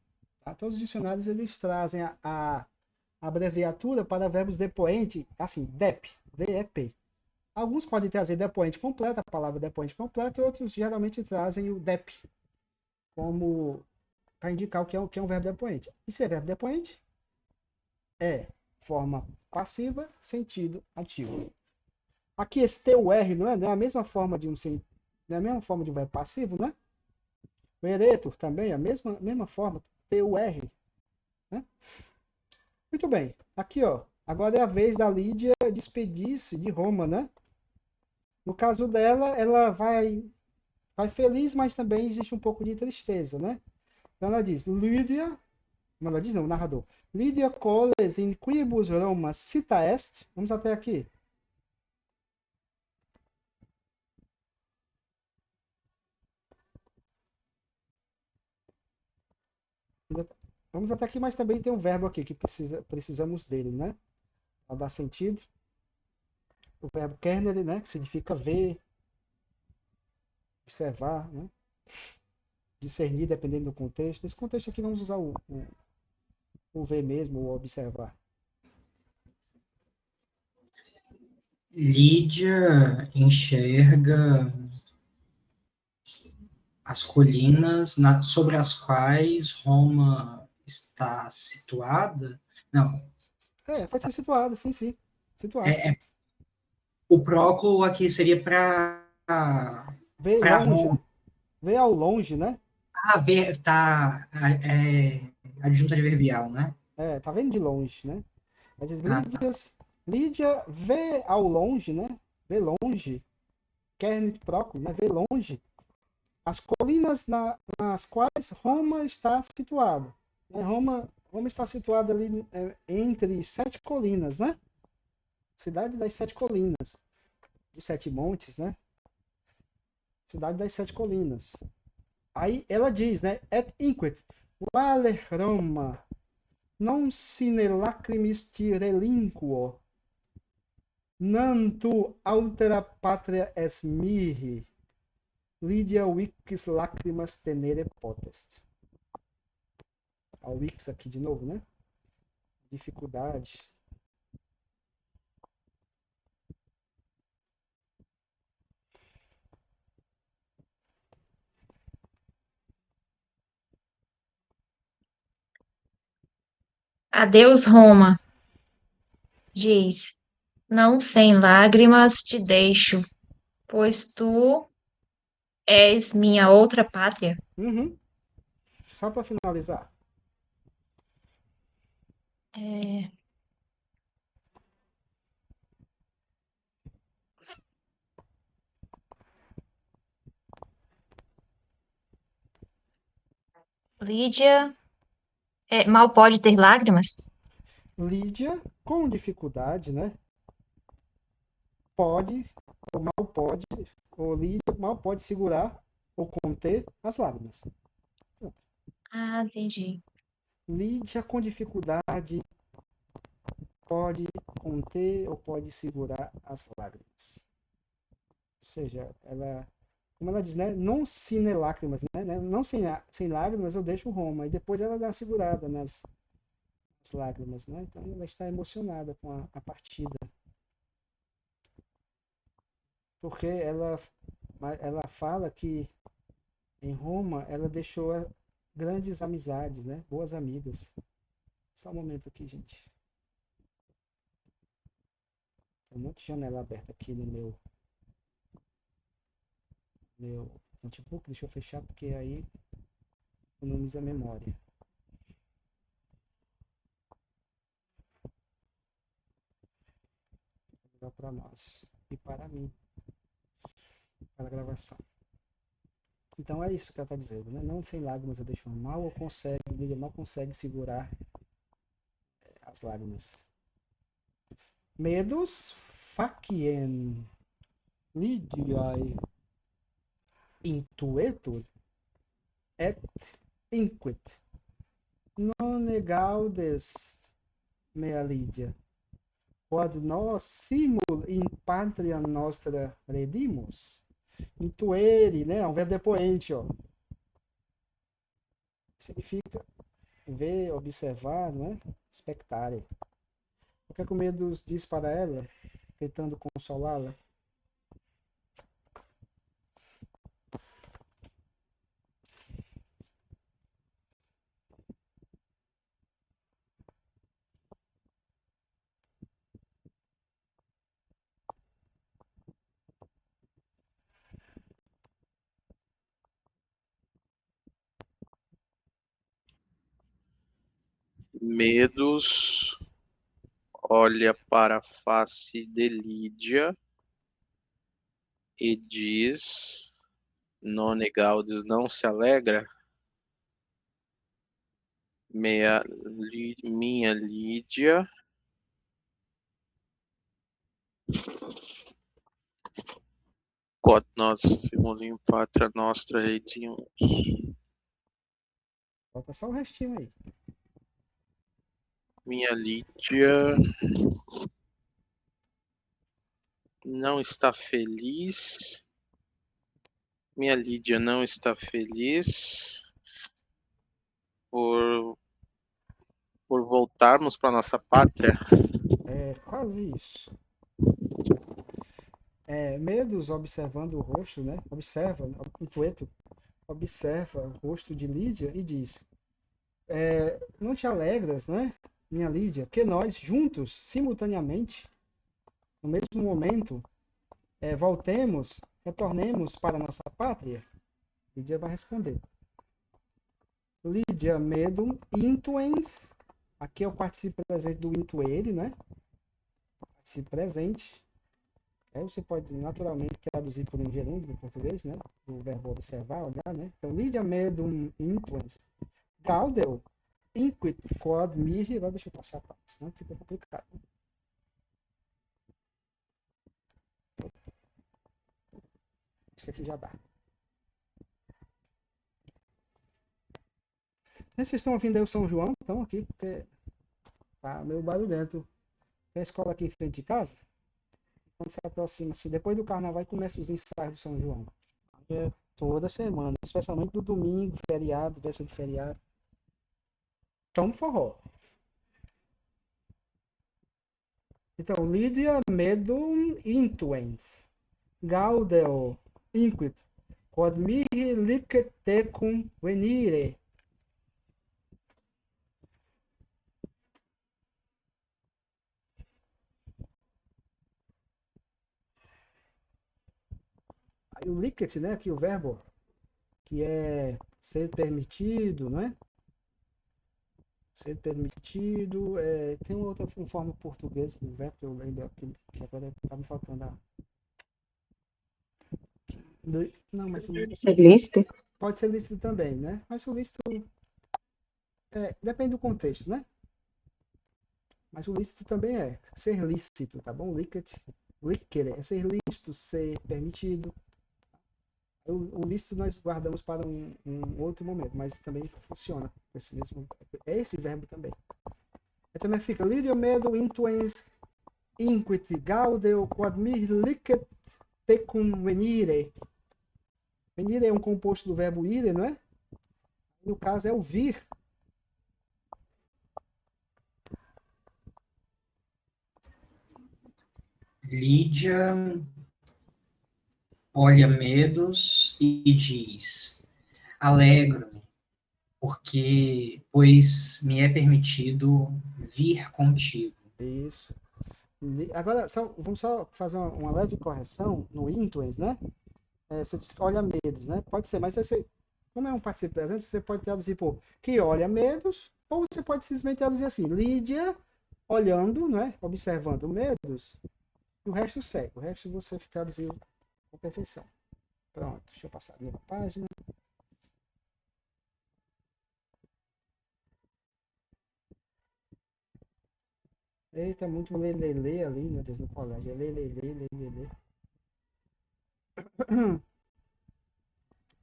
Tá? Todos os dicionários eles trazem a abreviatura para verbos depoente, assim, DEP, DEP. Alguns podem trazer depoente completo, a palavra depoente completa, e outros geralmente trazem o DEP como para indicar o que é um verbo depoente. E se é verbo depoente? É forma passiva, sentido ativo. Aqui esse TUR não é a mesma forma de não é a mesma forma de um verbo passivo, né? O eretor também é a mesma forma, TUR. Né? Muito bem. Aqui, ó. Agora é a vez da Lídia despedir-se de Roma, né? No caso dela, ela vai Vai feliz, mas também existe um pouco de tristeza, né? Então ela diz, Lydia, não, ela diz não, o narrador. Lydia coles in quibus Roma cita est. Vamos até aqui. Vamos até aqui, mas também tem um verbo aqui que precisamos dele, né? Para dar sentido. O verbo kernel, né? Que significa ver, observar, né? Discernir, dependendo do contexto. Nesse contexto aqui, vamos usar o ver mesmo, o observar. Lídia enxerga as colinas sobre as quais Roma está situada. Não. Pode ser situada, sim, sim. Situada. O próculo aqui seria para Ver longe, Roma. né? Ver ao longe, né? Ver, tá, adjunta adverbial, né? Tá vendo de longe, né? Ela diz, Ah, tá. Lídia vê ao longe, né? Vê longe. Kernit próculo, né? Vê longe. As colinas nas quais Roma está situada. Roma está situada ali entre 7 colinas, né? Cidade das 7 colinas. Dos 7 montes, né? Cidade das 7 colinas. Aí ela diz, né? Et inquit, vale Roma, non sine lacrimis ti relinquo, non tu altera patria es mihi, Lydia wix lacrimas tenere potest. A wix aqui de novo, né? Dificuldade. Adeus, Roma, diz, não sem lágrimas te deixo, pois tu és minha outra pátria. Uhum. Só para finalizar. É, Lídia mal pode ter lágrimas? Lídia, com dificuldade, né? Pode, ou mal pode, ou Lídia mal pode segurar ou conter as lágrimas. Ah, entendi. Lídia, com dificuldade, pode conter ou pode segurar as lágrimas. Ou seja, ela, como ela diz, né? Não sine lágrimas, né? Não sem lágrimas eu deixo Roma. E depois ela dá uma segurada nas lágrimas, né? Então ela está emocionada com a partida. Porque ela fala que em Roma ela deixou grandes amizades, né? Boas amigas. Só um momento aqui, gente. Tem um monte de janela aberta aqui no meu notebook. Deixa eu fechar porque aí economiza a memória. Para nós e para mim, para a gravação. Então é isso que ela está dizendo, né? Não sem lágrimas eu deixo mal, ele mal consegue segurar as lágrimas. Medos faciem Lydiae intuetur et inquit non gaudes mea Lydia, quod nos simul in patria nostra redimus. Intuere, né? É um verbo depoente, ó. Significa ver, observar, né? Expectare. O que é que o Medos diz para ela, tentando consolá-la? Medos olha para a face de Lídia e diz: None Gaudes não se alegra. Minha Lídia. Quod nos simulim pátria nostra reidimus. Falta só o restinho aí. Minha Lídia não está feliz. Minha Lídia não está feliz por voltarmos para nossa pátria. É quase isso. Medos observando o rosto, né? Observa, o Tueto observa o rosto de Lídia e diz: não te alegras, né, minha Lídia, que nós juntos, simultaneamente, no mesmo momento, retornemos para nossa pátria? Lídia vai responder: Lídia medum intuens. Aqui é o participo presente do intuere, né? Participo presente. Aí você pode naturalmente traduzir por um gerúndio no português, né? Do verbo observar, olhar, né? Então, Lídia medum intuens. Gaudel inquit quod mihi. Agora deixa eu passar a parte, senão fica complicado. Acho que aqui já dá. Vocês estão ouvindo aí o São João? Estão aqui, porque tá meio barulhento. Tem a escola aqui em frente de casa. Quando se aproxima, assim, depois do carnaval, começa os ensaios do São João. Toda semana, especialmente no domingo, feriado, véspera de feriado. Então, no forró. Então, Lídia medum intuens. Gaudeo inquit. Quod mihi licet tecum venire. Aí o licet, né, aqui o verbo, que é ser permitido, né? Ser permitido, tem outra forma portuguesa do verbo que eu lembro que agora está me faltando. Não, mas Ser lícito? pode ser lícito também, né? Mas o lícito depende do contexto, né? Mas o lícito também é ser lícito, tá bom? Licet é ser lícito, ser permitido. O lícito nós guardamos para um outro momento, mas também funciona esse mesmo. É esse verbo também. E também fica Lídio medo intuens inquit gaudeo quod mihi licet tecum venire. Venire é um composto do verbo ire, não é? No caso é o vir. Lídia olha Medos e diz: Alegro-me, pois me é permitido vir contigo. Isso. Agora, vamos só fazer uma leve correção no intuens, né? Você diz que olha medos, né? Pode ser, mas como é um participo presente, você pode traduzir por que olha medos, ou você pode simplesmente traduzir assim: Lídia olhando, né? Observando medos, e o resto segue. O resto você traduziu com perfeição. Pronto, deixa eu passar a minha página. Eita, muito lelele ali, meu Deus, no colégio. Lelele.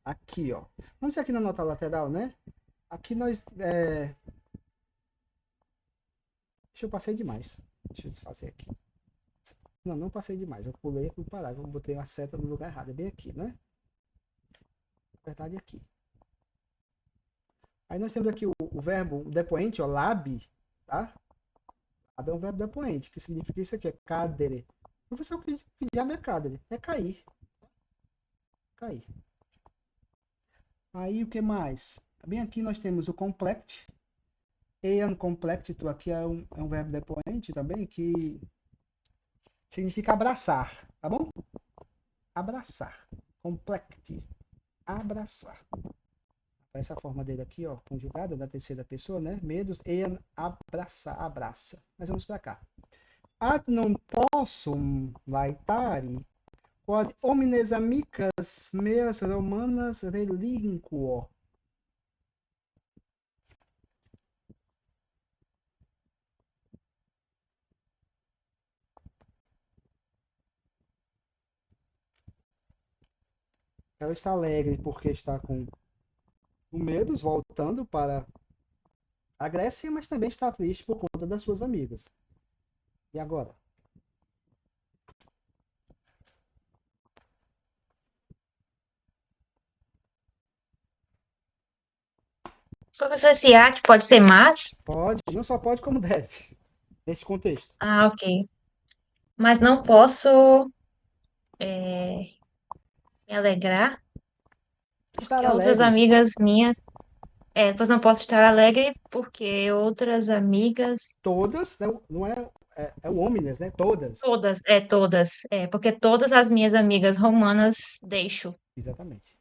Aqui, ó. Vamos ver aqui na nota lateral, né? Aqui nós... Deixa eu passei demais. Deixa eu desfazer aqui. Não passei demais. Eu pulei aqui o parágrafo. Botei a seta no lugar errado. É bem aqui, né? Na verdade, é aqui. Aí nós temos aqui o verbo depoente, ó, lab, tá? Lab é um verbo depoente, que significa isso aqui, é cadere. Professor, que diabo é cadere? É cair. Cair. Aí o que mais? Bem aqui nós temos o complect. Ean complectito aqui é um verbo depoente também, que significa abraçar, tá bom? Abraçar. Complect. Abraçar. Essa forma dele aqui, ó, conjugada da terceira pessoa, né? Medos, ean, abraçar, abraça. Mas vamos para cá. Ad non possum laetari Quod homines amicas meas romanas relinquo. Ela está alegre porque está com medos, voltando para a Grécia, mas também está triste por conta das suas amigas. E agora? Professor, esse ato pode ser mas? Pode, não só pode como deve, nesse contexto. Ah, ok. Mas não posso me alegrar, Estar porque outras alegre, amigas minhas. Pois não posso estar alegre, porque outras amigas. todas, não é, é o homines, né? Todas. Porque todas as minhas amigas romanas deixo. Exatamente.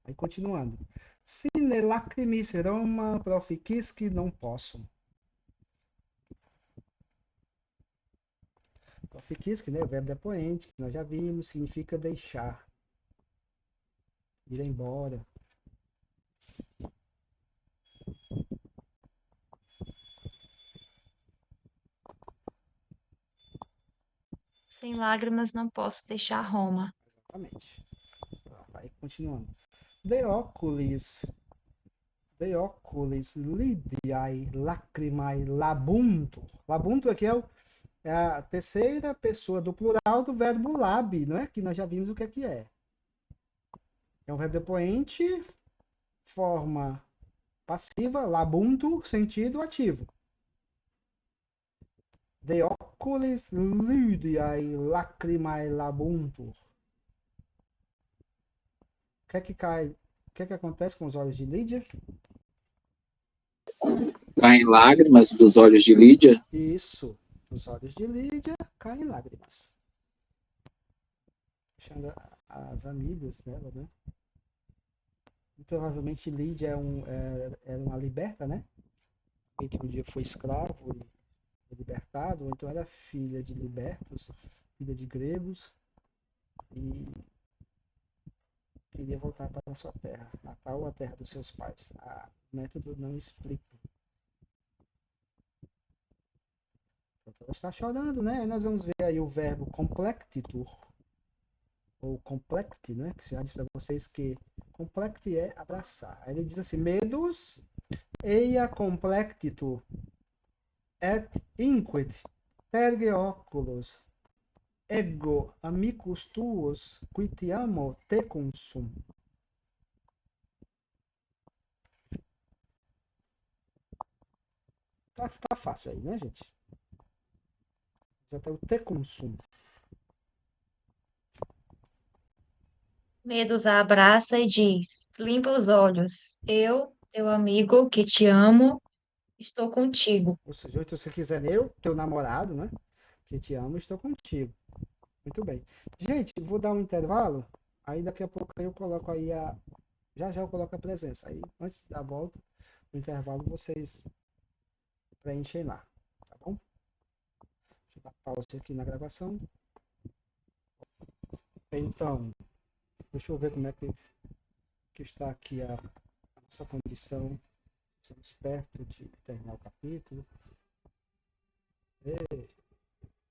Aí continuando. Sine lacrimis Roma proficisque não posso. Proficisque, né? O verbo depoente, que nós já vimos, significa deixar, ir embora. Sem lágrimas não posso deixar Roma. Exatamente. Aí continuando. Deoculis lidiae lacrimae labuntur. Labuntur aqui é a terceira pessoa do plural do verbo lab, não é? Que nós já vimos o que é que é. É um verbo depoente, forma passiva, labuntur, sentido ativo. Deoculis lidiae lacrimae labuntur. O que é que cai? O que é que acontece com os olhos de Lídia? Caem lágrimas dos olhos de Lídia. Isso. Os olhos de Lídia caem lágrimas. Deixando as amigas dela, né? E provavelmente Lídia era uma liberta, né? E que um dia foi escravo e libertado, ou então era filha de libertos, filha de gregos, e queria voltar para a sua terra, natal, a terra dos seus pais. O método não explica. Ela está chorando, né? Aí nós vamos ver aí o verbo complectitur, ou complect, né? Que já disse para vocês que complect é abraçar. Aí ele diz assim, medus eia complectitur et inquit terge oculos ego amicus tuos qui te amo te consum. Tá fácil aí, né, gente? Até o te consum. Medos a abraça e diz: limpa os olhos. Eu, teu amigo, que te amo, estou contigo. Ou seja, se você quiser eu, teu namorado, né? Que te amo, estou contigo. Muito bem. Gente, vou dar um intervalo. Aí daqui a pouco eu coloco aí já eu coloco a presença. Aí antes da volta, no intervalo, vocês preenchem lá. Tá bom? Deixa eu dar pausa aqui na gravação. Então, deixa eu ver como é que está aqui a nossa condição. Estamos perto de terminar o capítulo.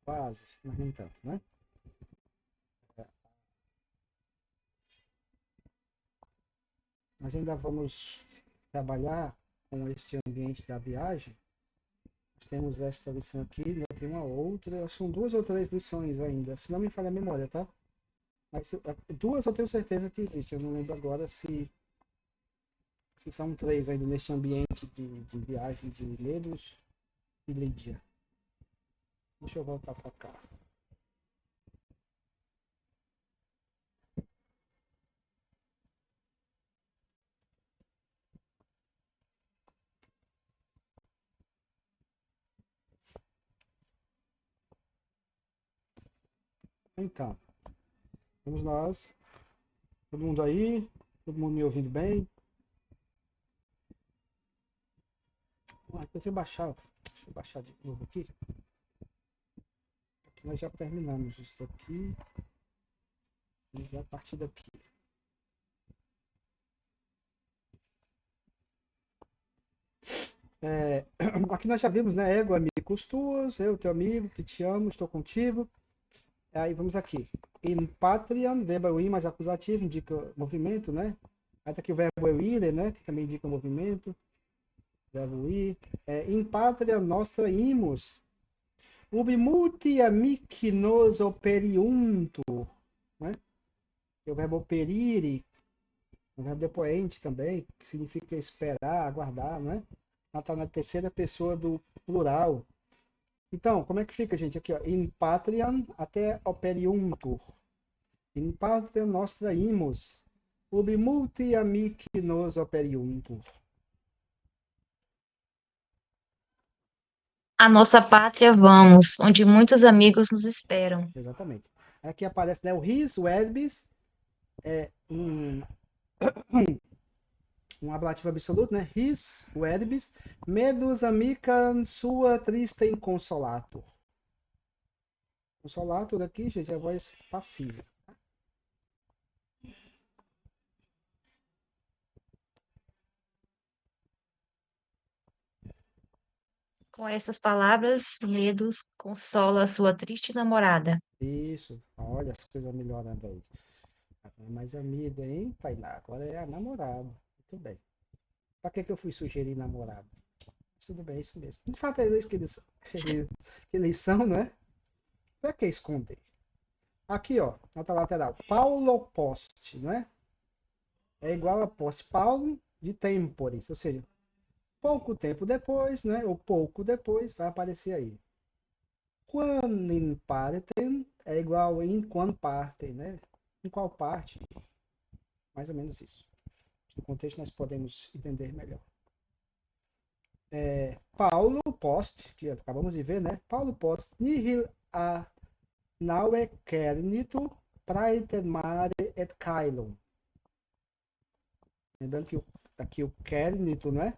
Quase, mas nem tanto, né? Nós ainda vamos trabalhar com este ambiente da viagem. Nós temos esta lição aqui, né? Tem uma outra, são 2 ou 3 lições ainda, se não me falha a memória, tá? Mas 2 eu tenho certeza que existem, eu não lembro agora se são 3 ainda neste ambiente de viagem de Medos e Lídia. Deixa eu voltar para cá. Então, vamos nós. Todo mundo aí? Todo mundo me ouvindo bem? Deixa eu baixar de novo aqui. Nós já terminamos isso aqui. Vamos a partir daqui. Aqui nós já vimos, né? Ego, amigos tuos, eu, teu amigo, que te amo, estou contigo. Aí vamos aqui. In patriam, verbo eu ir, mais acusativo, indica movimento, né? Aí tá aqui o verbo eu ire, né? Que também indica movimento. Verbo ir. In patria nostra imus. Ubi multi amici nos operiuntur, né? É o verbo operire, o verbo depoente também, que significa esperar, aguardar, né? Está na terceira pessoa do plural. Então, como é que fica, gente? Aqui, ó, in patriam até operiuntur. In patria nostra imus. Ubi multi amici nos operiuntur. A nossa pátria vamos, onde muitos amigos nos esperam. Exatamente. Aqui aparece, né, o his, o verbis, um ablativo absoluto, né? His, o verbis, medus amicam sua tristem consolator. Consolator aqui, gente, é a voz passiva. Com essas palavras, Medos consola a sua triste namorada. Isso, olha as coisas melhorando aí. Não é mais amigo, hein, Tainá? Agora é a namorada. Muito bem. Pra que eu fui sugerir namorada? Tudo bem, é isso mesmo. De fato, é isso que eles são, não é? Pra que esconder? Aqui, ó, nota lateral. Paulo post, não é? É igual a post Paulo de temporis, ou seja, pouco tempo depois, né? Ou pouco depois, vai aparecer aí. Quando in partem é igual a in quando partem, né? Em qual parte? Mais ou menos isso. No contexto nós podemos entender melhor. Paulo post, que acabamos de ver, né? Paulo post nihil a naue cernito praeter mare et caelum. Lembrando que aqui o cernito, né?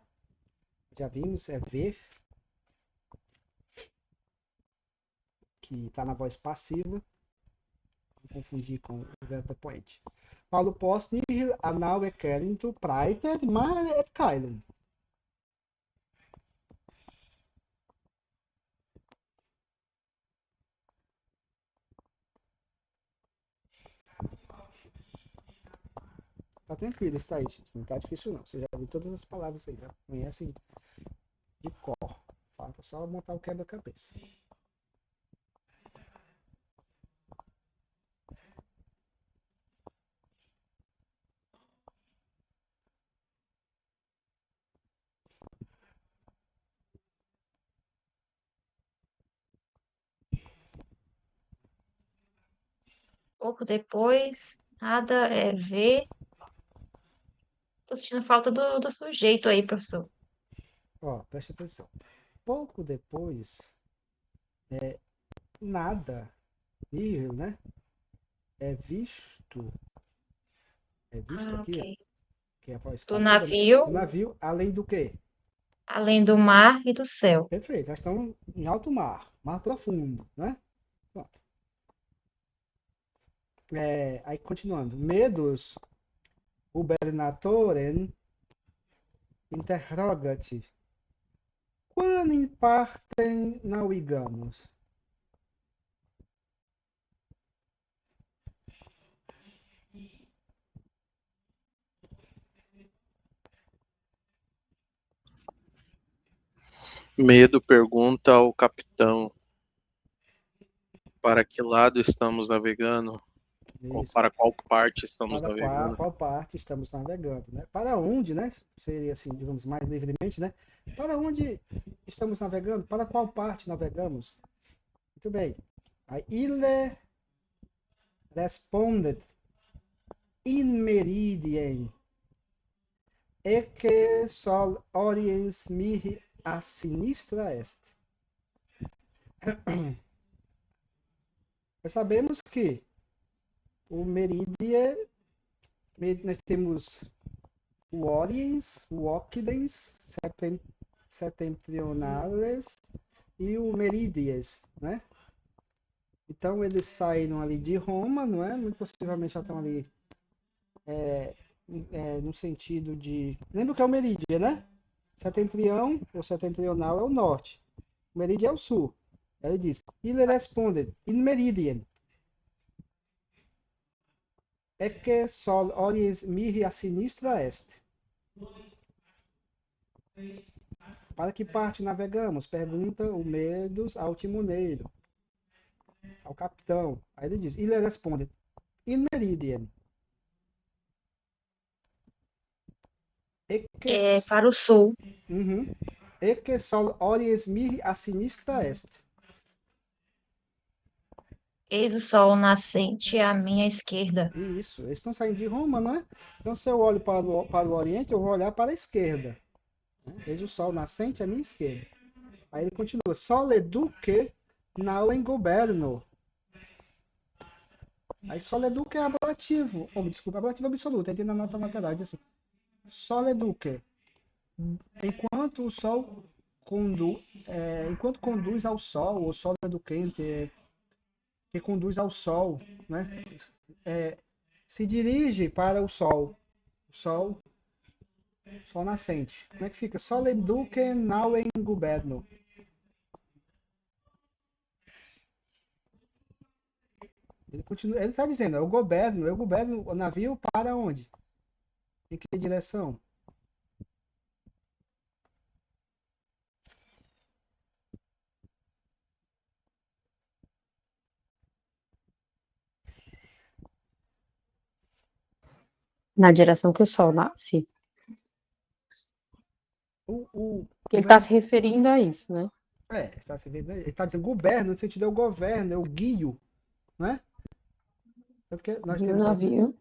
Já vimos, é ver, que está na voz passiva. Não confundir com o verbo depoente. Paulo post nihil a naue cernito praeter mare et caelum. Tá tranquilo isso aí, gente. Não tá difícil não. Você já viu todas as palavras aí, já conhecem de cor. Falta só montar o quebra-cabeça. Pouco depois, nada é ver. Tô sentindo falta do sujeito aí, professor. Ó, preste atenção. Pouco depois, nada, nihil, né? É visto. É visto Ah, aqui, ó, ok. que é a voz Do passiva, né? navio, Do navio, além do quê? além do mar e do céu. Perfeito, já estão em alto mar, mar profundo, né? Pronto. Aí continuando. Medos ubernatoren interrogat. Quando in partem navigamus? Medo pergunta ao capitão para que lado estamos navegando ou Isso. para qual parte estamos Para navegando. qual parte estamos navegando, né? Para onde, né? Seria assim, digamos, mais livremente, né? Para onde estamos navegando? Para qual parte navegamos? Muito bem. Aí, Ile respondet in meridiem ecce sol oriens mihi a sinistra est. Nós sabemos que o meridie, nós temos o oriens, o occidens, setentrionales e o meridies, né? Então eles saíram ali de Roma, não é? Muito possivelmente já estão ali no sentido de. Lembra o que é o Merídia, né? Setentrião ou setentrional é o norte. O Merídia é o sul. Ele diz: Ele responded in Meridian. Ecce sol oriens mihi a sinistra est. Para que parte navegamos? Pergunta o Medos ao timoneiro, ao capitão. Aí ele diz: Ele responde: In Meridian. Ecce Para o sul. Ecce sol oriens mihi a sinistra est. Eis o sol nascente à minha esquerda. Isso, eles estão saindo de Roma, não é? Então, se eu olho para o Oriente, eu vou olhar para a esquerda. Eis o sol nascente à minha esquerda. Aí ele continua: Sole duque nauen goberno. Aí sole duque é ablativo. Desculpa, ablativo absoluto. Aí tem na nota lateral, diz assim: Sole duque. Enquanto o sol enquanto conduz ao sol, o sol é do quente, que conduz ao sol, né? Se dirige para o sol nascente. Como é que fica? Sole duque nauen goberno. Ele está dizendo: eu governo o navio para onde? Em que direção? Na direção que o sol nasce. Ele está se referindo a isso, né? Ele está dizendo governo, no sentido eu governo, eu guio, não é? Tanto que nós temos navio.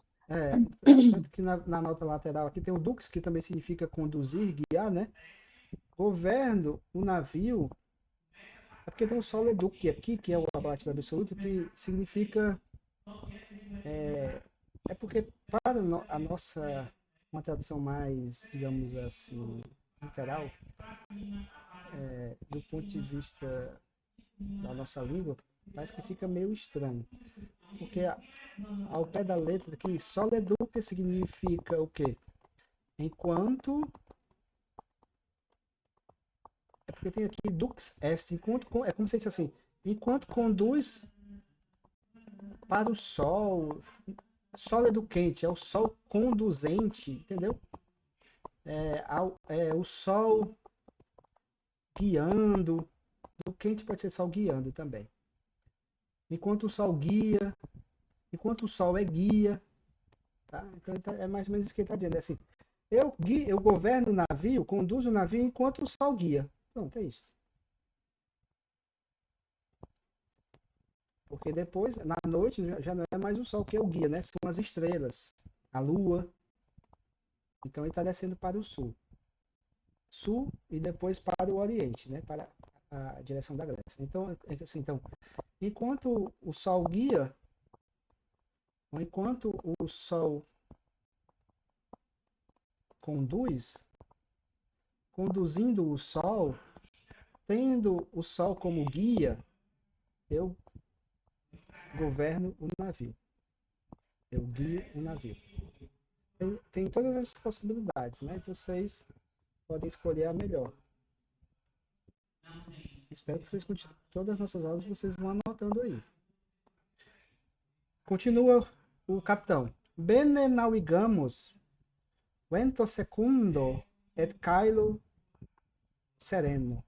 tanto que na nota lateral aqui tem o dux, que também significa conduzir, guiar, né? Governo, o navio, é porque tem o sole duque aqui, que é o ablativo absoluto, que significa é porque para a nossa, uma tradução mais, digamos assim, literal, do ponto de vista da nossa língua, parece que fica meio estranho. Porque ao pé da letra aqui, sole duque significa o quê? Enquanto. É porque tem aqui dux est, é como se fosse assim, enquanto conduz para o sol. Sol é do quente, é o sol conduzente, entendeu? O sol guiando. Do quente pode ser sol guiando também. Enquanto o sol guia, enquanto o sol é guia, tá? Então é mais ou menos isso que ele está dizendo. É assim, eu governo o navio, conduzo o navio enquanto o sol guia. Pronto, é isso. Porque depois, na noite, já não é mais o sol que é o guia, né? São as estrelas, a lua. Então ele está descendo para o sul. Sul e depois para o oriente, né? Para a direção da Grécia. Então, enquanto o sol guia, ou enquanto o sol conduz, conduzindo o sol, tendo o sol como guia, eu governo o navio. Eu guio o navio. Tem todas as possibilidades, né? Vocês podem escolher a melhor. Espero que vocês continuem. Todas as nossas aulas vocês vão anotando aí. Continua o capitão. Bene navigamus vento secundo et caelo sereno.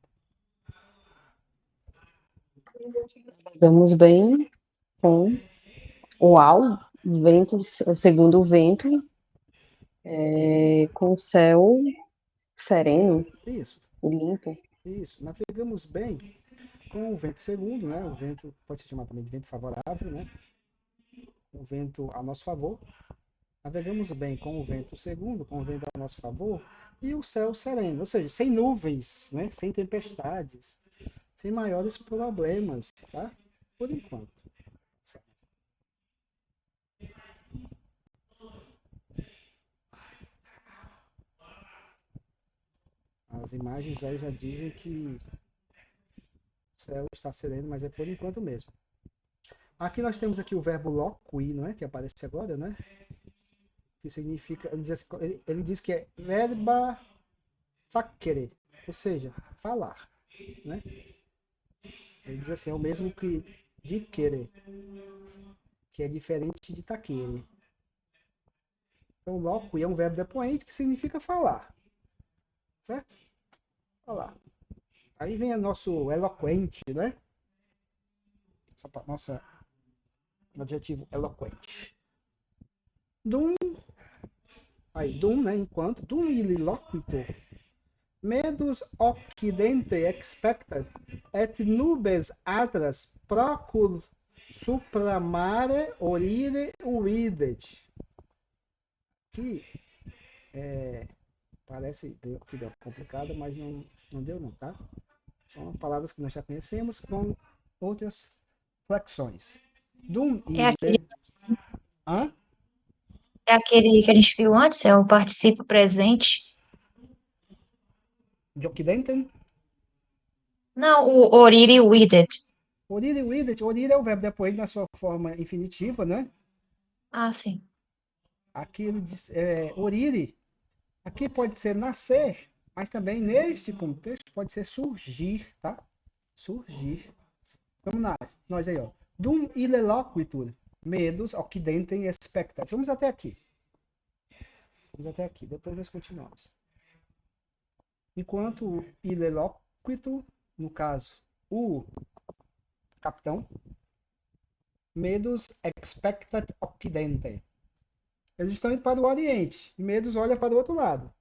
Navegamos bem com o vento, o segundo vento, com o céu sereno Isso. e limpo. Isso. Navegamos bem com o vento segundo, né? O vento pode ser chamado também de vento favorável, né? O vento a nosso favor. Navegamos bem com o vento segundo, com o vento a nosso favor, e o céu sereno, ou seja, sem nuvens, né? Sem tempestades, sem maiores problemas, tá? Por enquanto. As imagens aí já dizem que o céu está sereno, mas é por enquanto mesmo. Aqui nós temos aqui o verbo loqui, não é? Que aparece agora, né? Que significa, ele diz que é verba facere, ou seja, falar, né? Ele diz assim, é o mesmo que dicere, que é diferente de taquere. Então, loqui é um verbo depoente que significa falar, certo? Falar. Aí vem o nosso eloquente, né? Nossa adjetivo eloquente. Dum, aí, dum, né? Enquanto, dum ili loquitur, medus occidente expectat, et nubes atras procul supramare orire uidet. Aqui, parece que deu complicado, mas não deu não, tá? São palavras que nós já conhecemos com outras flexões. Dum É ile... aquele, Hã? é aquele que a gente viu antes, é o participo presente. De occidente? Não, o oriri with it. Orire uidet. Orire é o verbo depois na sua forma infinitiva, né? Ah, sim. Aqui ele diz, orire, aqui pode ser nascer, mas também neste contexto pode ser surgir, tá? Surgir. Vamos nós aí, ó. Dum ille loquitur, medus occidentem expectat. Vamos até aqui. Vamos até aqui, depois nós continuamos. Enquanto o ille loquitur, no caso, o capitão, medus expectat occidente. Eles estão indo para o Oriente. E Medus olha para o outro lado.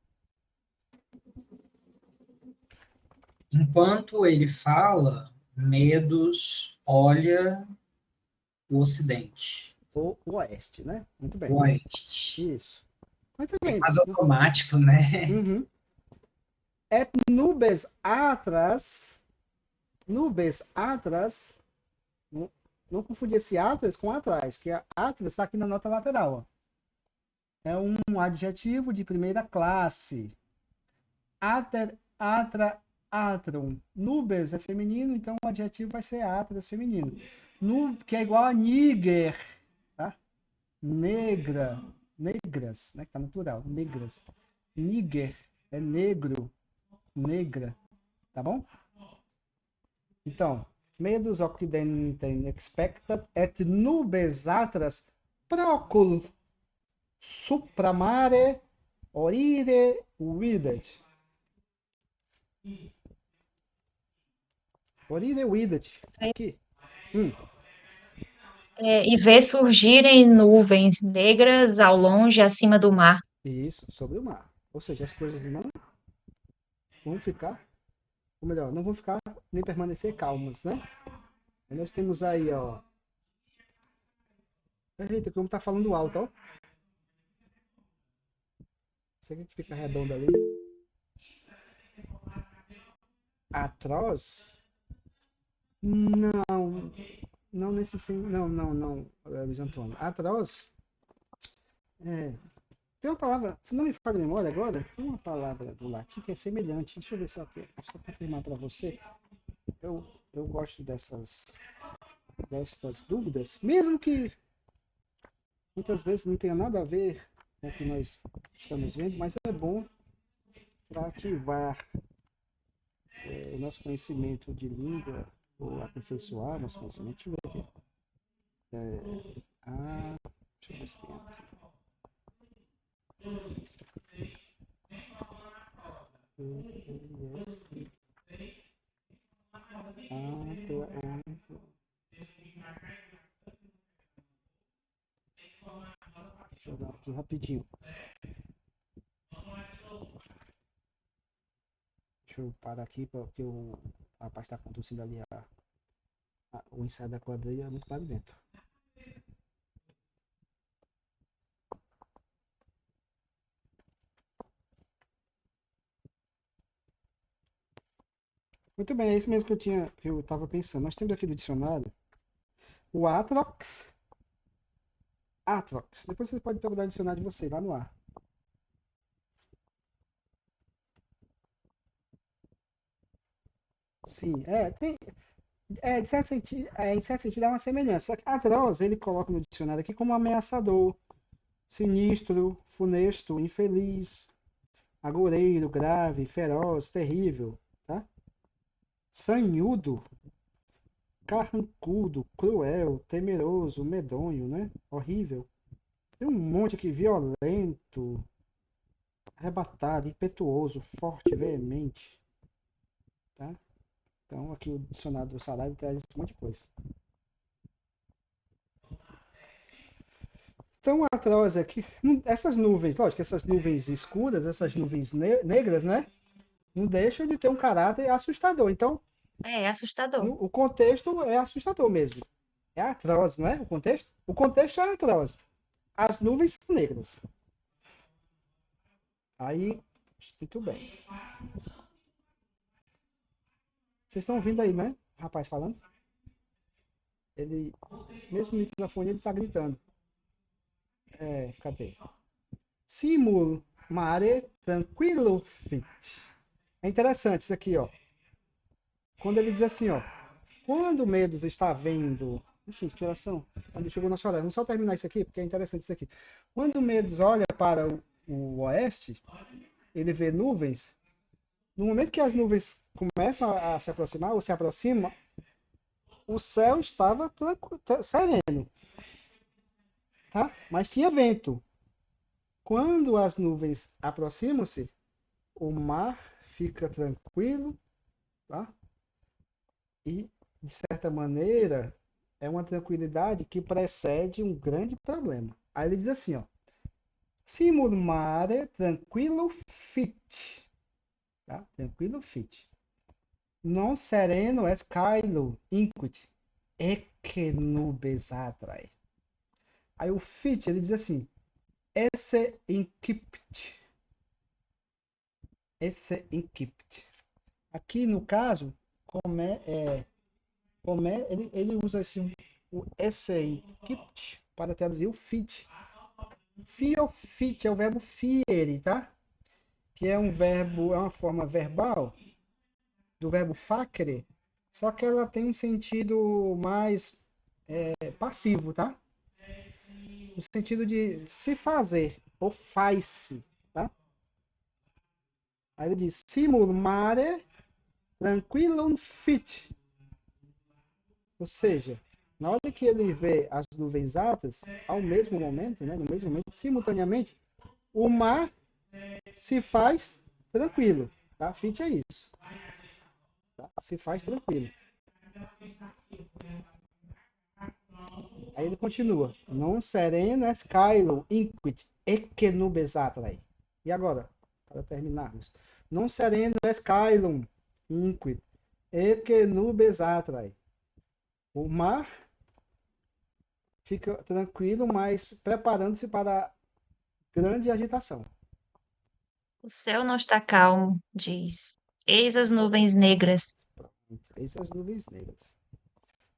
Enquanto ele fala, Medos olha o Ocidente, O Oeste, né? Muito bem. o Oeste. Isso. Muito É bem. quase automático, né? Uhum. Et nubes atras. Nubes atras. Não confundir esse atras com atrás, que a atras está aqui na nota lateral. Ó. É um adjetivo de primeira classe. Ater, atra, atrum. Nubes é feminino, então o adjetivo vai ser atras feminino. Que é igual a níger, tá? Negra, negras, né? Que tá no plural, negras. Níger é negro, negra, tá bom? Então, medus occidentem expectat et nubes atras procul supramare orire videt. Orire videt. Aqui. E ver surgirem nuvens negras ao longe acima do mar. Isso, sobre o mar. Ou seja, as coisas não vão ficar, ou melhor, não vão ficar nem permanecer calmas, né? E nós temos aí, ó. Eita, como tá falando alto, ó. Isso aqui que fica redondo ali. Atroz? Não nesse sim. Não, Luiz Antônio. Atroz? Tem uma palavra, se não me falha a memória agora, tem uma palavra do latim que é semelhante. Deixa eu ver só confirmar para você. Eu gosto destas dúvidas, mesmo que muitas vezes não tenha nada a ver com o que nós estamos vendo, mas é bom para ativar o nosso conhecimento de língua, ou aperfeiçoar nosso conhecimento. Deixa eu ver aqui. Deixa eu ver se tem aqui. Deixa eu dar aqui rapidinho. Deixa eu parar aqui porque o rapaz está conduzindo ali o ensaio da quadrilha, é muito barulhento. Muito bem, é isso mesmo que eu estava pensando. Nós temos aqui no dicionário o atrox. Atrox. Depois você pode procurar o dicionário de você lá no ar. Sim, tem. em certo sentido, há uma semelhança. Só que atroz, ele coloca no dicionário aqui como ameaçador, sinistro, funesto, infeliz, agoureiro, grave, feroz, terrível, tá? Sanhudo, carrancudo, cruel, temeroso, medonho, né? Horrível. Tem um monte aqui, violento, arrebatado, impetuoso, forte, veemente, tá? Então, aqui o dicionário do Saraiva traz esse monte de coisa. Então, atroz aqui, essas nuvens, lógico, essas nuvens escuras, essas nuvens negras, né? Não deixam de ter um caráter assustador. Então, É assustador. o contexto é assustador mesmo. É atroz, não é? O contexto? O contexto é atroz. As nuvens são negras. Aí, muito bem. Vocês estão ouvindo aí, né? O rapaz falando? Ele, mesmo no microfone, ele tá gritando. Cadê? Simul mare tranquilo fit. É interessante isso aqui, ó. Quando ele diz assim, ó. Quando o Medos está vendo... Gente, que oração. Quando chegou nosso horário. Vamos só terminar isso aqui, porque é interessante isso aqui. Quando o Medos olha para o oeste, ele vê nuvens. No momento que as nuvens começam a se aproximar, ou se aproximam, o céu estava sereno, tá? Mas tinha vento. Quando as nuvens aproximam-se, o mar fica tranquilo, tá? E, de certa maneira, é uma tranquilidade que precede um grande problema. Aí ele diz assim, ó. Simul mare tranquilo fit. Tá? Tranquilo fit. Non sereno est caelo inquit, ecce nubes atrae. Aí o fit, ele diz assim, esse inquipt. Esse inquipt. Aqui no caso, ele usa assim, o esse inquipt para traduzir o fit. Fiofit é o verbo fiere, tá? Que é um verbo, é uma forma verbal do verbo facere, só que ela tem um sentido mais passivo, tá? No sentido de se fazer, ou faz-se, tá? Aí ele diz, simul mare tranquillum fit. Ou seja, na hora que ele vê as nuvens altas, ao mesmo momento, né, no mesmo momento, simultaneamente, o mar se faz tranquilo, tá? Fit é isso. Tá? Se faz tranquilo. Aí ele continua. Non sereno est caelo inquit ecce nubes atrae. E agora, para terminarmos. Non sereno est caelum inquit ecce nubes atrae. O mar fica tranquilo, mas preparando-se para grande agitação. O céu não está calmo, diz. Eis as nuvens negras. Essas são as nuvens negras.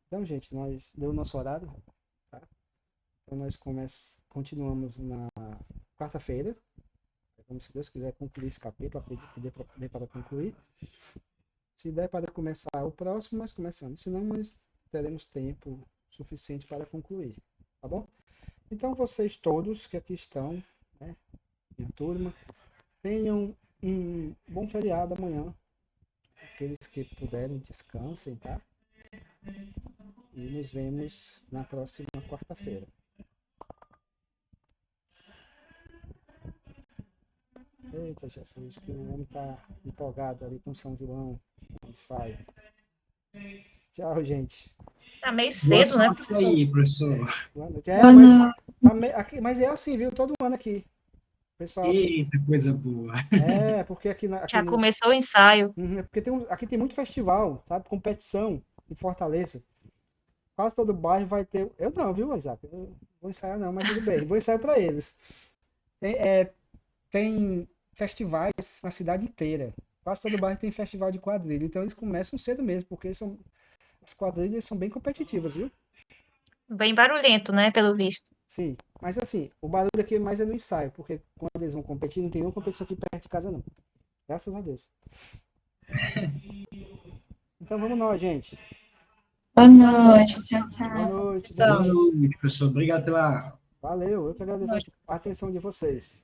Então, gente, nós deu o nosso horário, tá? Então nós continuamos na quarta-feira. Vamos, se Deus quiser, concluir esse capítulo, acredito que dê para concluir. Se der para começar o próximo, nós começamos. Senão, nós teremos tempo suficiente para concluir, tá bom? Então, vocês todos que aqui estão, né, minha turma, tenham um bom feriado amanhã. Aqueles que puderem, descansem, tá? E nos vemos na próxima quarta-feira. Eita, Jesus, que o homem tá empolgado ali com São João, no ensaio. Tchau, gente. Tá meio Boa cedo, né, sorte professor? aí, professor. Boa noite. Boa noite. Mas é assim, viu? Todo ano aqui. Pessoal, Eita, coisa boa. porque aqui Já no. começou o ensaio. Porque aqui tem muito festival, sabe? Competição em Fortaleza. Quase todo bairro vai ter. Eu não, viu, Isaac? Eu vou ensaiar não, mas tudo bem. Vou ensaiar para eles. Tem festivais na cidade inteira. Quase todo bairro tem festival de quadrilha. Então eles começam cedo mesmo, porque as quadrilhas são bem competitivas, viu? Bem barulhento, né, pelo visto. Sim. Mas assim, o barulho aqui mais é no ensaio, porque quando eles vão competir, não tem nenhuma competição aqui perto de casa, não. Graças a Deus. Então vamos nós, gente. Boa noite, tchau, Boa tchau. noite, Boa Pessoal, noite, professor. Obrigado pela valeu, eu que agradeço a atenção de vocês.